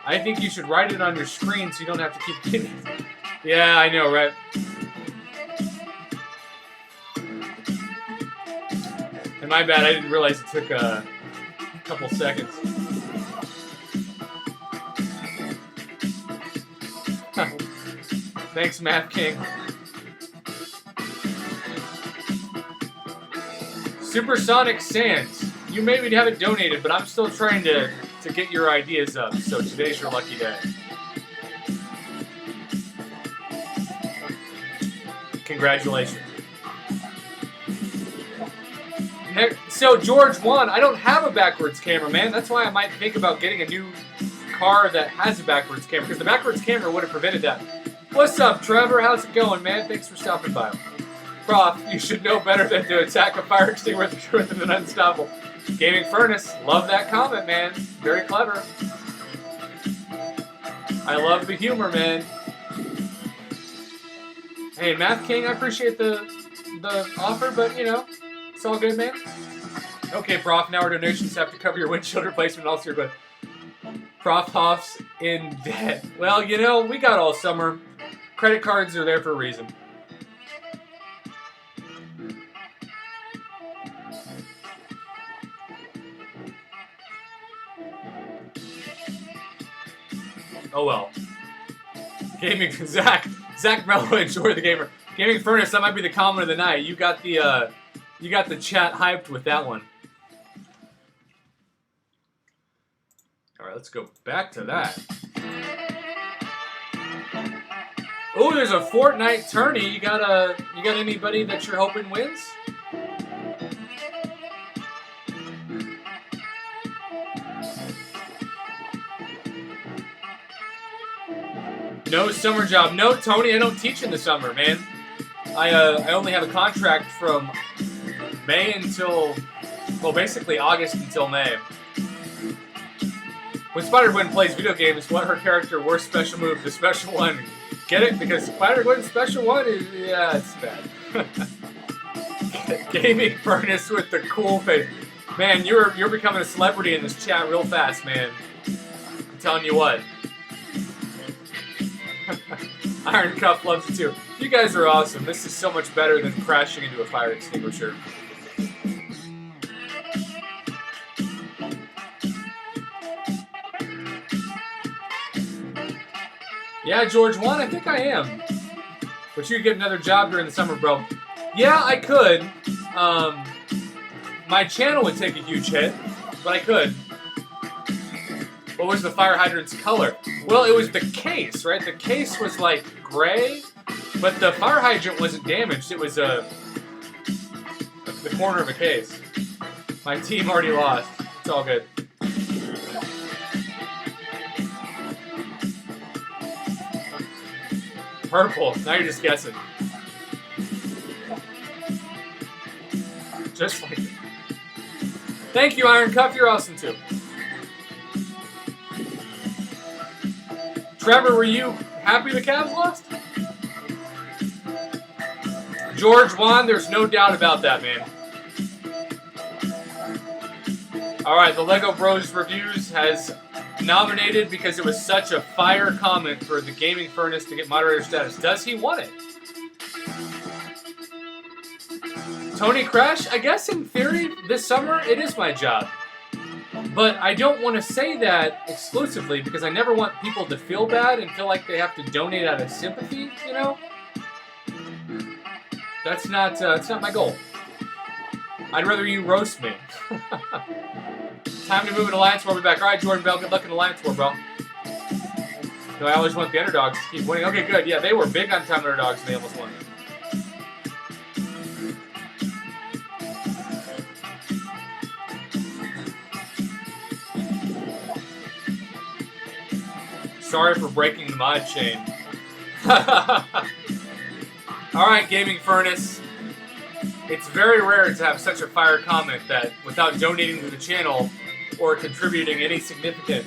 I think you should write it on your screen so you don't have to keep getting it. Yeah, I know, right? And my bad, I didn't realize it took a couple seconds. Thanks, Math King. Supersonic Sands. You maybe haven't donated, but I'm still trying to get your ideas up, so today's your lucky day. Congratulations. So, George 1, I don't have a backwards camera, man. That's why I might think about getting a new car that has a backwards camera, because the backwards camera would have prevented that. What's up, Trevor? How's it going, man? Thanks for stopping by. Prof, you should know better than to attack a fire extinguisher with an unstoppable gaming furnace. Love that comment, man. Very clever. I love the humor, man. Hey, Math King, I appreciate the offer, but you know, it's all good, man. Okay, Prof, now our donations have to cover your windshield replacement and all your, but Prof Hoff's in debt. Well, you know, we got all summer. Credit cards are there for a reason. Oh well. Gaming Zach Mello, enjoy the gamer. Gaming Furnace, that might be the comment of the night. You got the chat hyped with that one. Alright, let's go back to that. Oh, there's a Fortnite tourney. You got anybody that you're hoping wins? No summer job. No, Tony, I don't teach in the summer, man. I only have a contract from May until, well, basically August until May. When Spider-Gwen plays video games, what her character worst special move? The special one. Get it? Because Spider-Gwen's special one is, yeah, it's bad. Gaming Furnace with the cool face. Man, you're becoming a celebrity in this chat real fast, man. I'm telling you what. Iron Cup loves it too. You guys are awesome. This is so much better than crashing into a fire extinguisher. Yeah, George Juan, I think I am. But you could get another job during the summer, bro. Yeah, I could. My channel would take a huge hit, but I could. What was the fire hydrant's color? Well, it was the case, right? The case was like gray, but the fire hydrant wasn't damaged. It was the corner of a case. My team already lost. It's all good. Purple. Now you're just guessing. Just like it. Thank you, Iron Cuff. You're awesome too. Trevor, were you happy the Cavs lost? George Juan, there's no doubt about that, man. Alright, the Lego Bros Reviews has nominated because it was such a fire comment for the Gaming Furnace to get moderator status. Does he want it? Tony Crash, I guess in theory, this summer, it is my job. But I don't want to say that exclusively because I never want people to feel bad and feel like they have to donate out of sympathy, you know? That's not my goal. I'd rather you roast me. Time to move in Alliance War. We'll be back. All right, Jordan Bell, good luck in Alliance War, bro. No, I always want the underdogs to keep winning. Okay, good. Yeah, they were big on time underdogs and they almost won. Sorry for breaking the mod chain. Alright, Gaming Furnace. It's very rare to have such a fire comment that without donating to the channel or contributing any significant...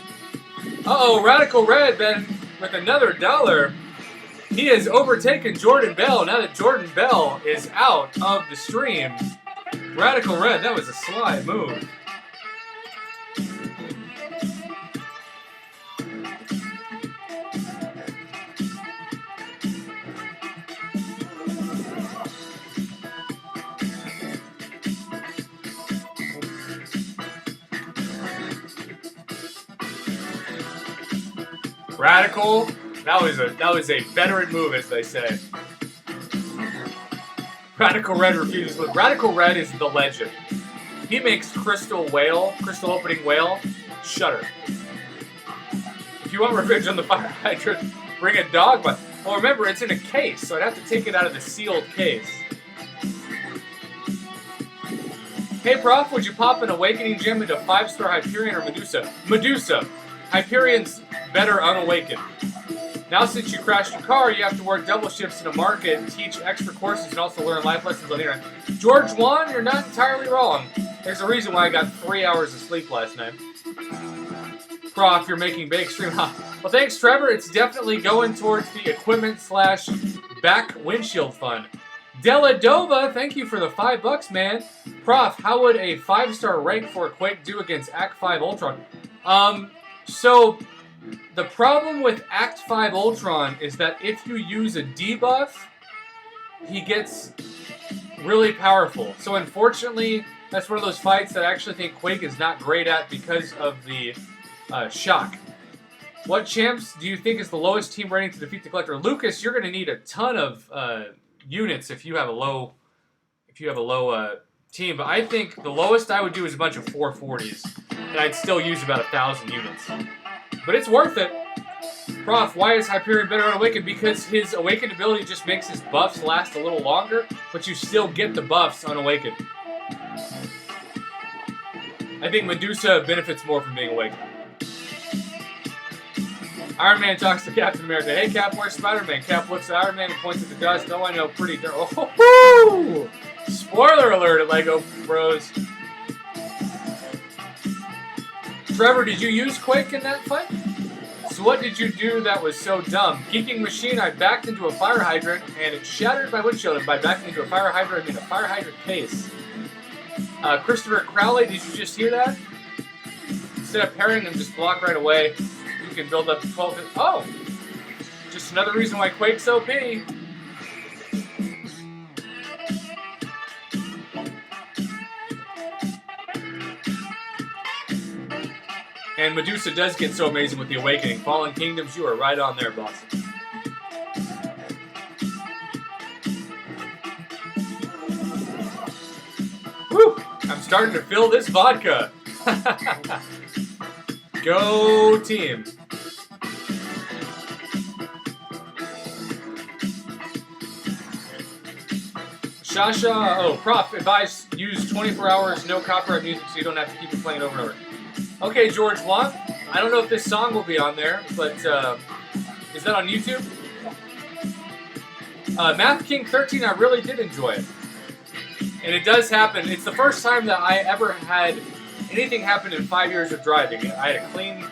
Uh-oh, Radical Red then with another $1. He has overtaken Jordan Bell now that Jordan Bell is out of the stream. Radical Red, that was a sly move. Radical, that was a veteran move, as they say. Radical Red refuses. Look, Radical Red is the legend. He makes Crystal Opening Whale, shudder. If you want revenge on the fire hydrant, bring a dog. But well, remember, it's in a case, so I'd have to take it out of the sealed case. Hey, Prof, would you pop an Awakening Gem into 5-star Hyperion or Medusa? Medusa. Hyperion's better unawakened. Now since you crashed your car, you have to work double shifts in a market, teach extra courses, and also learn life lessons on the internet. George Juan, you're not entirely wrong. There's a reason why I got 3 hours of sleep last night. Prof, you're making big extreme. Well, thanks, Trevor. It's definitely going towards the equipment / back windshield fund. Deladova, thank you for the $5, man. Prof, how would a 5-star rank for Quake do against Act 5 Ultron? So the problem with Act 5 Ultron is that if you use a debuff, he gets really powerful. So unfortunately, that's one of those fights that I actually think Quake is not great at because of the shock. What champs do you think is the lowest team rating to defeat the Collector? Lucas, you're going to need a ton of units if you have a low team. But I think the lowest I would do is a bunch of 440s, and I'd still use about 1,000 units. But it's worth it. Prof, why is Hyperion better on Awakened? Because his Awakened ability just makes his buffs last a little longer, but you still get the buffs on Awakened. I think Medusa benefits more from being Awakened. Iron Man talks to Captain America. Hey, Cap, where's Spider-Man? Cap looks at Iron Man and points at the dust. Oh, I know, pretty dark. Oh, spoiler alert at Lego Bros. Trevor, did you use Quake in that fight? So what did you do that was so dumb? Geeking Machine, I backed into a fire hydrant and it shattered my windshield. And by backing into a fire hydrant, I mean a fire hydrant case. Christopher Crowley, did you just hear that? Instead of parrying them, just block right away. You can build up to 12. Oh! Just another reason why Quake's OP. And Medusa does get so amazing with the Awakening. Fallen Kingdoms, you are right on there, boss. Woo! I'm starting to feel this vodka. Go team. Shasha, oh, Prof, advice, use 24 hours, no copyright music so you don't have to keep it playing over and over. Okay, George Juan, I don't know if this song will be on there, but is that on YouTube? Math King 13, I really did enjoy it. And it does happen. It's the first time that I ever had anything happen in 5 years of driving. I had a clean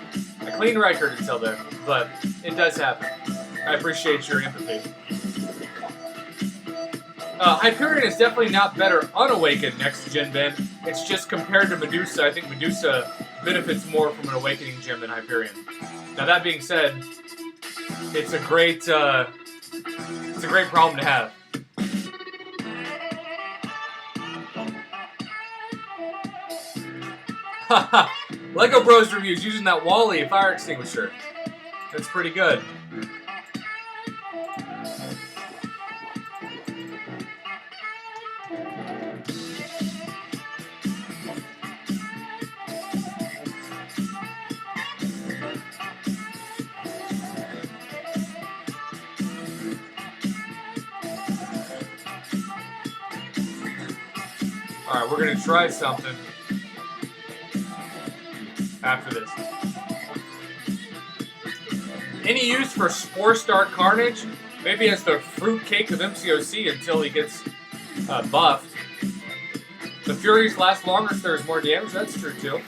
record until then, but it does happen. I appreciate your empathy. Hyperion is definitely not better unawakened next to Gen Ben. It's just compared to Medusa, I think Medusa benefits more from an awakening gem than Hyperion. Now that being said, it's a great problem to have. Lego Bros reviews using that Wally fire extinguisher. That's pretty good. Alright, we're going to try something after this. Any use for Spore Star Carnage? Maybe as the fruitcake of MCOC until he gets buffed. The Furies last longer, so there's more damage. That's true, too.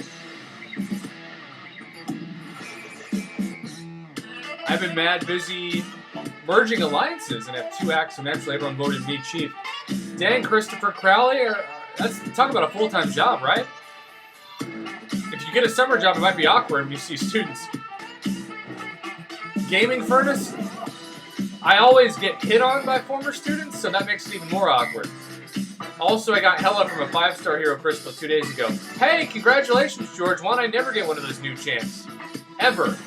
I've been mad busy merging alliances and have 2 acts, and naturally everyone voted me chief. Dang, Christopher Crowley, that's talk about a full-time job, right? If you get a summer job, it might be awkward when you see students. Gaming Furnace? I always get hit on by former students, so that makes it even more awkward. Also, I got hella from a 5-star Hero Crystal 2 days ago. Hey, congratulations, George Juan. I never get one of those new champs. Ever.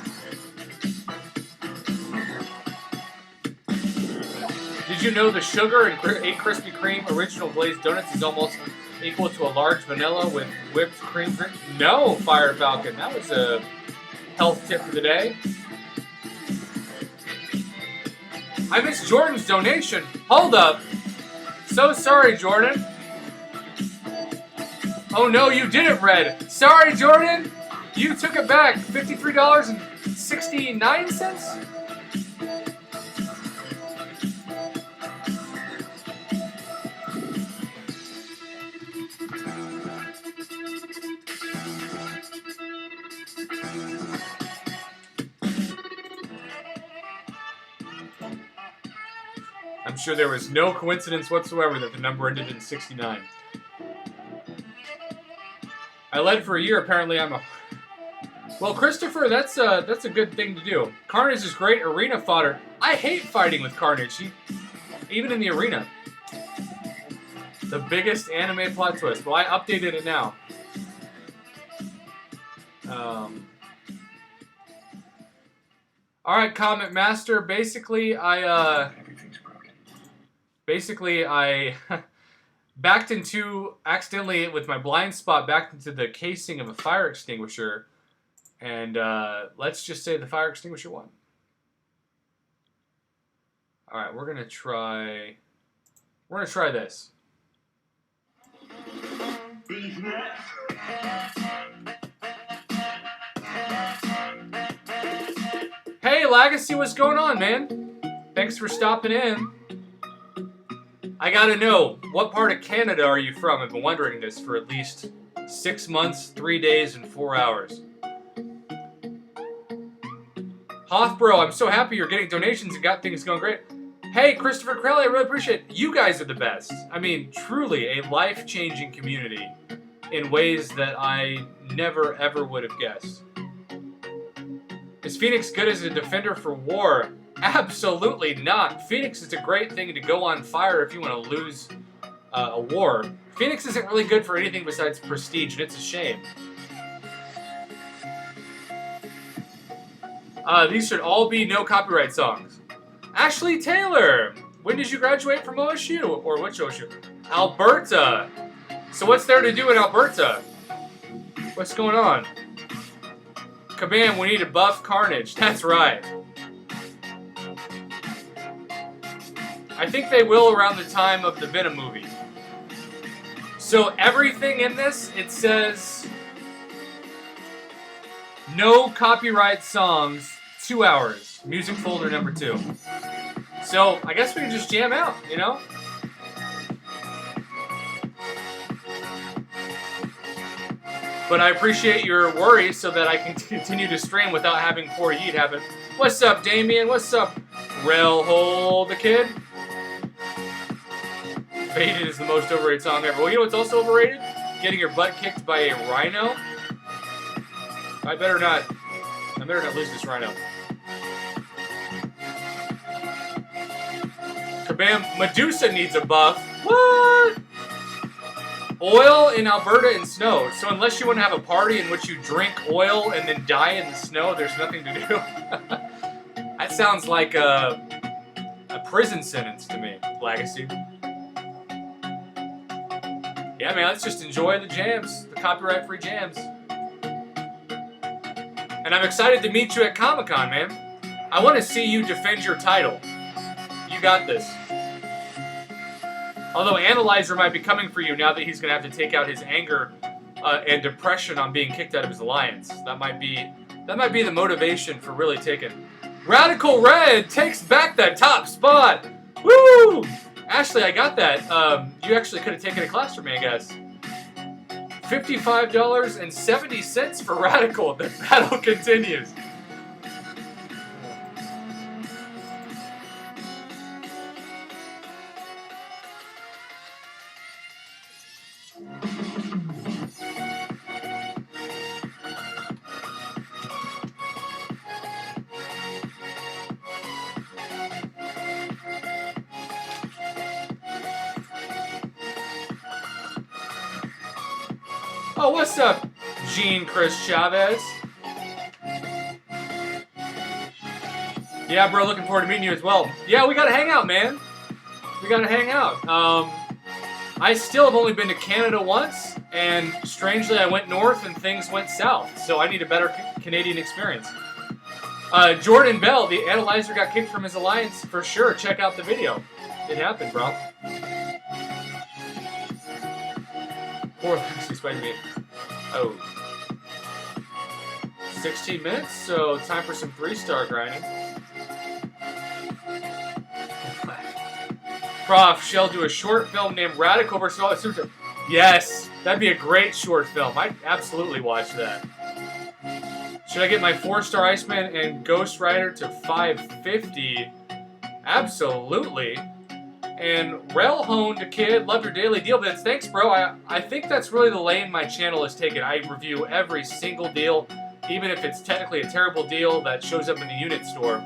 Did you know the sugar and 8 Krispy Kreme original glazed donuts is almost equal to a large vanilla with whipped cream drink? No, Fire Falcon. That was a health tip for the day. I missed Jordan's donation. Hold up. So sorry, Jordan. Oh no, you didn't, Red. Sorry, Jordan. You took it back. $53.69? I'm sure there was no coincidence whatsoever that the number ended in 69. I led for a year. Apparently, I'm a... Well, Christopher, that's a good thing to do. Carnage is great arena fodder. I hate fighting with Carnage, even in the arena. The biggest anime plot twist. Well, I updated it now. All right, Comet Master. Basically, I backed into, accidentally with my blind spot, backed into the casing of a fire extinguisher, and let's just say the fire extinguisher won. All right, we're gonna try this. Hey, Legacy, what's going on, man? Thanks for stopping in. I gotta know, what part of Canada are you from? I've been wondering this for at least 6 months, 3 days, and 4 hours. Hoff bro, I'm so happy you're getting donations and got things going great. Hey, Christopher Crowley, I really appreciate it. You guys are the best. I mean, truly a life-changing community in ways that I never, ever would have guessed. Is Phoenix good as a defender for war? Absolutely not. Phoenix is a great thing to go on fire if you want to lose a war. Phoenix isn't really good for anything besides prestige, and it's a shame. These should all be no copyright songs. Ashley Taylor, when did you graduate from OSU? Or which OSU? Alberta. So what's there to do in Alberta? What's going on? Kabam, we need to buff Carnage. That's right. I think they will around the time of the Venom movie. So everything in this, it says no copyright songs, 2 hours. Music folder number 2. So I guess we can just jam out, you know? But I appreciate your worry so that I can continue to stream without having poor Yeet happen. What's up, Damien? What's up, Railhole the Kid? Faded is the most overrated song ever. Well, you know what's also overrated? Getting your butt kicked by a rhino. I better not lose this rhino. Kabam, Medusa needs a buff. What? Oil in Alberta and snow. So unless you want to have a party in which you drink oil and then die in the snow, there's nothing to do. That sounds like a prison sentence to me, Legacy. Yeah, man, let's just enjoy the jams, the copyright-free jams. And I'm excited to meet you at Comic-Con, man. I want to see you defend your title. You got this. Although Analyzer might be coming for you now that he's going to have to take out his anger and depression on being kicked out of his alliance. That might be the motivation for really taking. Radical Red takes back that top spot. Woo! Ashley, I got that. You actually could have taken a class from me, I guess. $55.70 for Radical. The battle continues. Oh, what's up, Jean Chris Chavez? Yeah, bro, looking forward to meeting you as well. Yeah, we gotta hang out, man. We gotta hang out. I still have only been to Canada once, and strangely I went north and things went south, so I need a better Canadian experience. Jordan Bell, the Analyzer got kicked from his alliance for sure. Check out the video. It happened, bro. Poor explain to me. Oh. 16 minutes, so time for some 3-star grinding. Prof, shall do a short film named Radical vs. All the Super. Yes, that'd be a great short film. I'd absolutely watch that. Should I get my 4-star Iceman and Ghost Rider to 550? Absolutely. And Relhoned Kid, love your daily deal bits. Thanks, bro. I think that's really the lane my channel has taken. I review every single deal, even if it's technically a terrible deal that shows up in the unit store.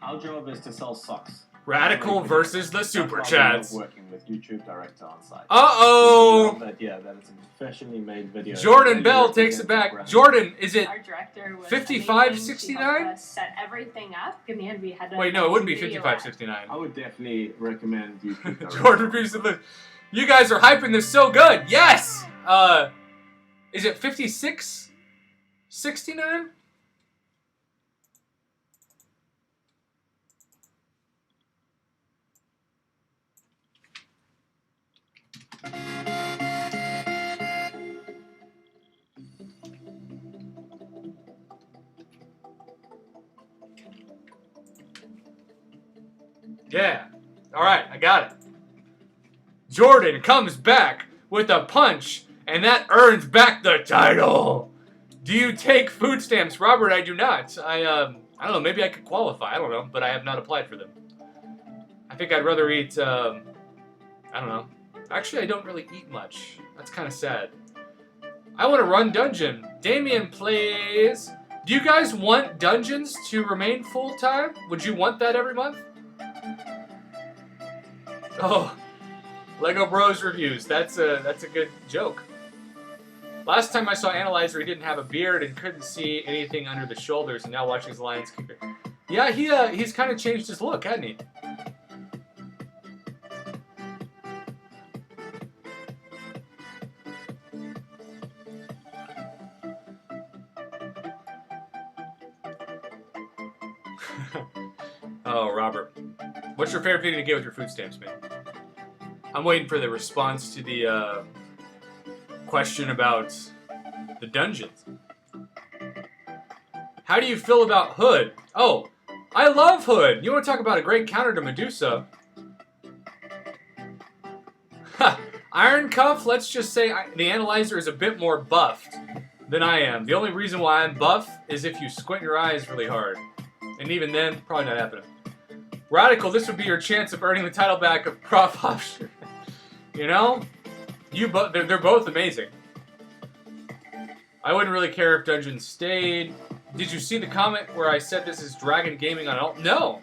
Our job is to sell socks. Radical versus the super chats. Working with YouTube Director on site. Uh-oh! That it's a professionally made video. Jordan Bell takes it back. Jordan, is it Our director was 55.69? set everything up. In the end, we had to Wait, no, it wouldn't be video 55.69. I would definitely recommend YouTube Director. Jordan reviews the. You guys are hyping this so good. Yes. Is it 56.69? Yeah. All right, I got it. Jordan comes back with a punch, and that earns back the title. Do you take food stamps, Robert? I do not. I don't know. Maybe I could qualify. I don't know, but I have not applied for them. I think I'd rather eat. I don't know. Actually, I don't really eat much. That's kind of sad. I want to run dungeon. Damien plays. Do you guys want dungeons to remain full time? Would you want that every month? Oh, Lego Bros reviews. That's a good joke. Last time I saw Analyzer, he didn't have a beard and couldn't see anything under the shoulders. And now watching his Lions kicker. Yeah, he's kind of changed his look, hasn't he? Oh, Robert. What's your favorite thing to get with your food stamps, man? I'm waiting for the response to the question about the dungeons. How do you feel about Hood? Oh, I love Hood. You want to talk about a great counter to Medusa? Iron Cuff, let's just say the Analyzer is a bit more buffed than I am. The only reason why I'm buff is if you squint your eyes really hard. And even then, probably not happening. Radical, this would be your chance of earning the title back of Prof Hoff. You know? They're both amazing. I wouldn't really care if Dungeon stayed. Did you see the comment where I said this is Dragon Gaming on Alt? No!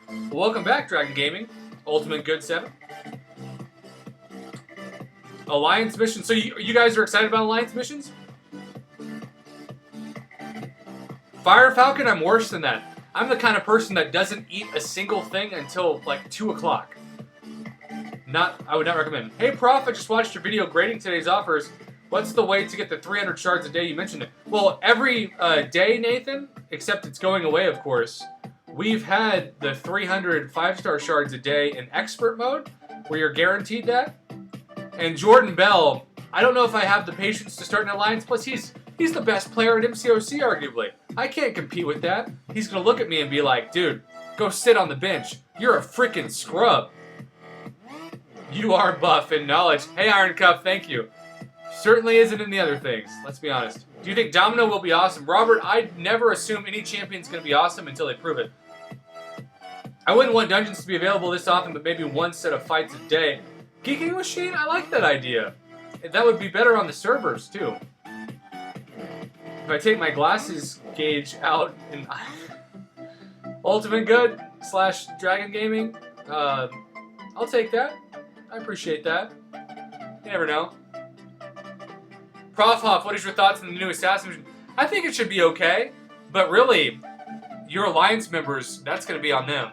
Well, welcome back, Dragon Gaming. Ultimate Good 7. Alliance mission. So you guys are excited about Alliance missions? Fire Falcon, I'm worse than that. I'm the kind of person that doesn't eat a single thing until like 2 o'clock. I would not recommend. Hey Prof, I just watched your video grading today's offers. What's the way to get the 300 shards a day? You mentioned it. Well, every day, Nathan, except it's going away, of course. We've had the 300 5-star shards a day in expert mode, where you're guaranteed that. And Jordan Bell, I don't know if I have the patience to start an alliance. Plus, he's the best player at MCOC, arguably. I can't compete with that. He's going to look at me and be like, dude, go sit on the bench. You're a freaking scrub. You are buff in knowledge. Hey, Iron Cup, thank you. Certainly isn't in the other things. Let's be honest. Do you think Domino will be awesome? Robert, I'd never assume any champion's going to be awesome until they prove it. I wouldn't want dungeons to be available this often, but maybe one set of fights a day. Geeking Machine, I like that idea. That would be better on the servers, too. If I take my glasses gauge out in Ultimate Good / Dragon Gaming, I'll take that. I appreciate that. You never know. Prof Hoff, what is your thoughts on the new Assassin mission? I think it should be okay, but really, your Alliance members, that's going to be on them.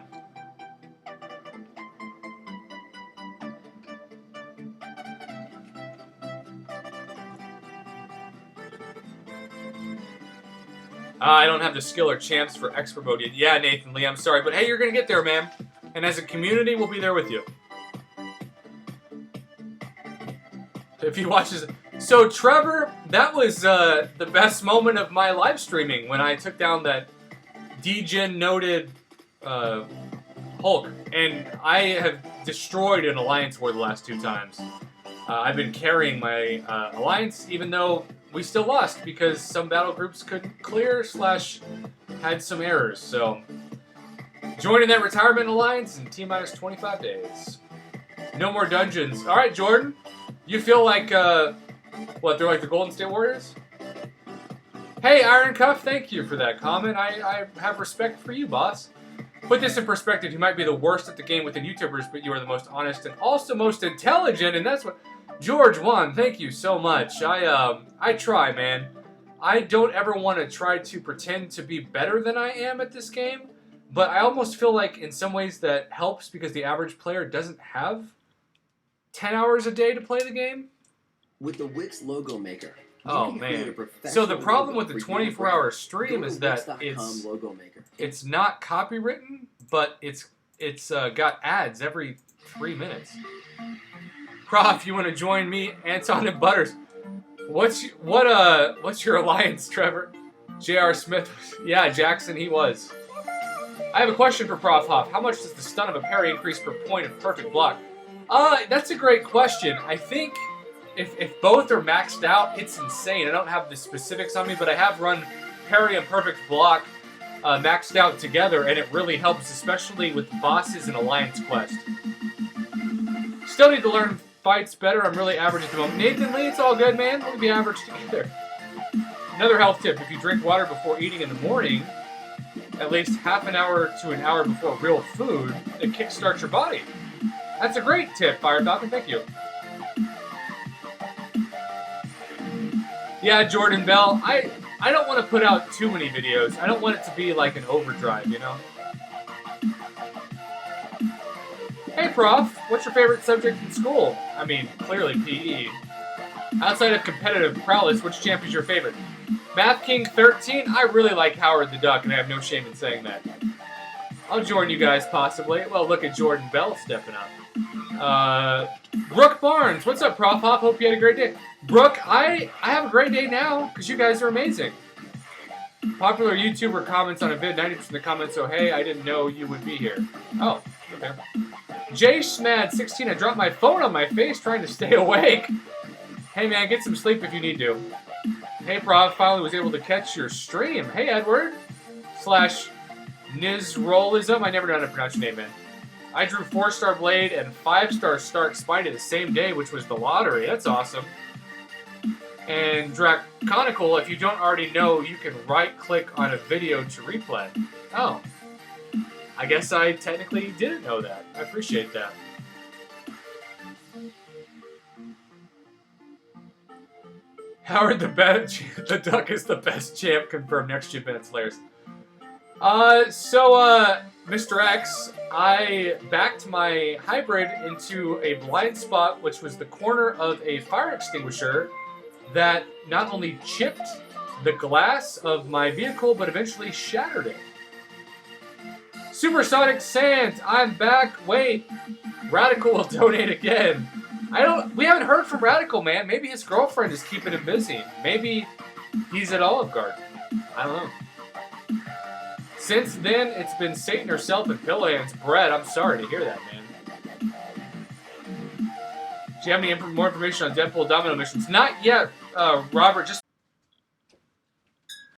I don't have the skill or champs for expert mode yet. Yeah, Nathan Lee, I'm sorry. But hey, you're going to get there, man. And as a community, we'll be there with you. If you watch this. So, Trevor, that was the best moment of my live streaming when I took down that degen noted Hulk. And I have destroyed an Alliance war the last 2 times. I've been carrying my Alliance, even though we still lost because some battle groups couldn't clear / had some errors. So joining that retirement alliance in T-minus 25 days. No more dungeons. All right, Jordan. You feel like, what, they're like the Golden State Warriors? Hey, Iron Cuff, thank you for that comment. I have respect for you, boss. Put this in perspective. You might be the worst at the game within YouTubers, but you are the most honest and also most intelligent, and that's what... George 1, thank you so much. I try, man. I don't ever want to try to pretend to be better than I am at this game, but I almost feel like in some ways that helps because the average player doesn't have 10 hours a day to play the game. With the Wix logo maker. Oh, man. So the problem with the 24-hour stream is that it's not copywritten, but it's got ads every 3 minutes. Prof, you want to join me, Anton and Butters? What's your alliance, Trevor? J.R. Smith, yeah, Jackson, he was. I have a question for Prof Hoff. How much does the stun of a parry increase per point of perfect block? That's a great question. I think if both are maxed out, it's insane. I don't have the specifics on me, but I have run parry and perfect block maxed out together, and it really helps, especially with bosses in Alliance Quest. Still need to learn fights better. I'm really average at the moment. Nathan Lee, it's all good, man. We'll be average together. Another health tip: if you drink water before eating in the morning, at least half an hour to an hour before real food, it kickstarts your body. That's a great tip, Fire Falcon. Thank you. Yeah, Jordan Bell. I don't want to put out too many videos. I don't want it to be like an overdrive, you know? Hey, Prof. What's your favorite subject in school? I mean, clearly PE. Outside of competitive prowess, which champ is your favorite? Math King 13? I really like Howard the Duck, and I have no shame in saying that. I'll join you guys, possibly. Well, look at Jordan Bell stepping up. Brooke Barnes. What's up, Prof Hoff? Hope you had a great day. Brooke, I have a great day now, because you guys are amazing. Popular YouTuber comments on a vid, 90% of the comments, so hey, I didn't know you would be here. Oh, okay. Jay Schmad 16, I dropped my phone on my face trying to stay awake. Hey man, get some sleep if you need to. Hey Prof, finally was able to catch your stream. Hey Edward. / Nizrolism, I never know how to pronounce your name, man. I drew 4-star Blade and 5-star Stark Spidey the same day, which was the lottery. That's awesome. And Draconical, if you don't already know, you can right-click on a video to replay. Oh. I guess I technically didn't know that. I appreciate that. Howard the Duck is the best champ, confirmed. Next gen Bennett Slayers. Mr. X, I backed my hybrid into a blind spot, which was the corner of a fire extinguisher that not only chipped the glass of my vehicle, but eventually shattered it. Supersonic Sand, I'm back. Wait, Radical will donate again. We haven't heard from Radical, man. Maybe his girlfriend is keeping him busy. Maybe he's at Olive Garden. I don't know. Since then, it's been Satan herself and Pillhands. Brett, I'm sorry to hear that, man. Do you have any more information on Deadpool Domino missions? Not yet, Robert.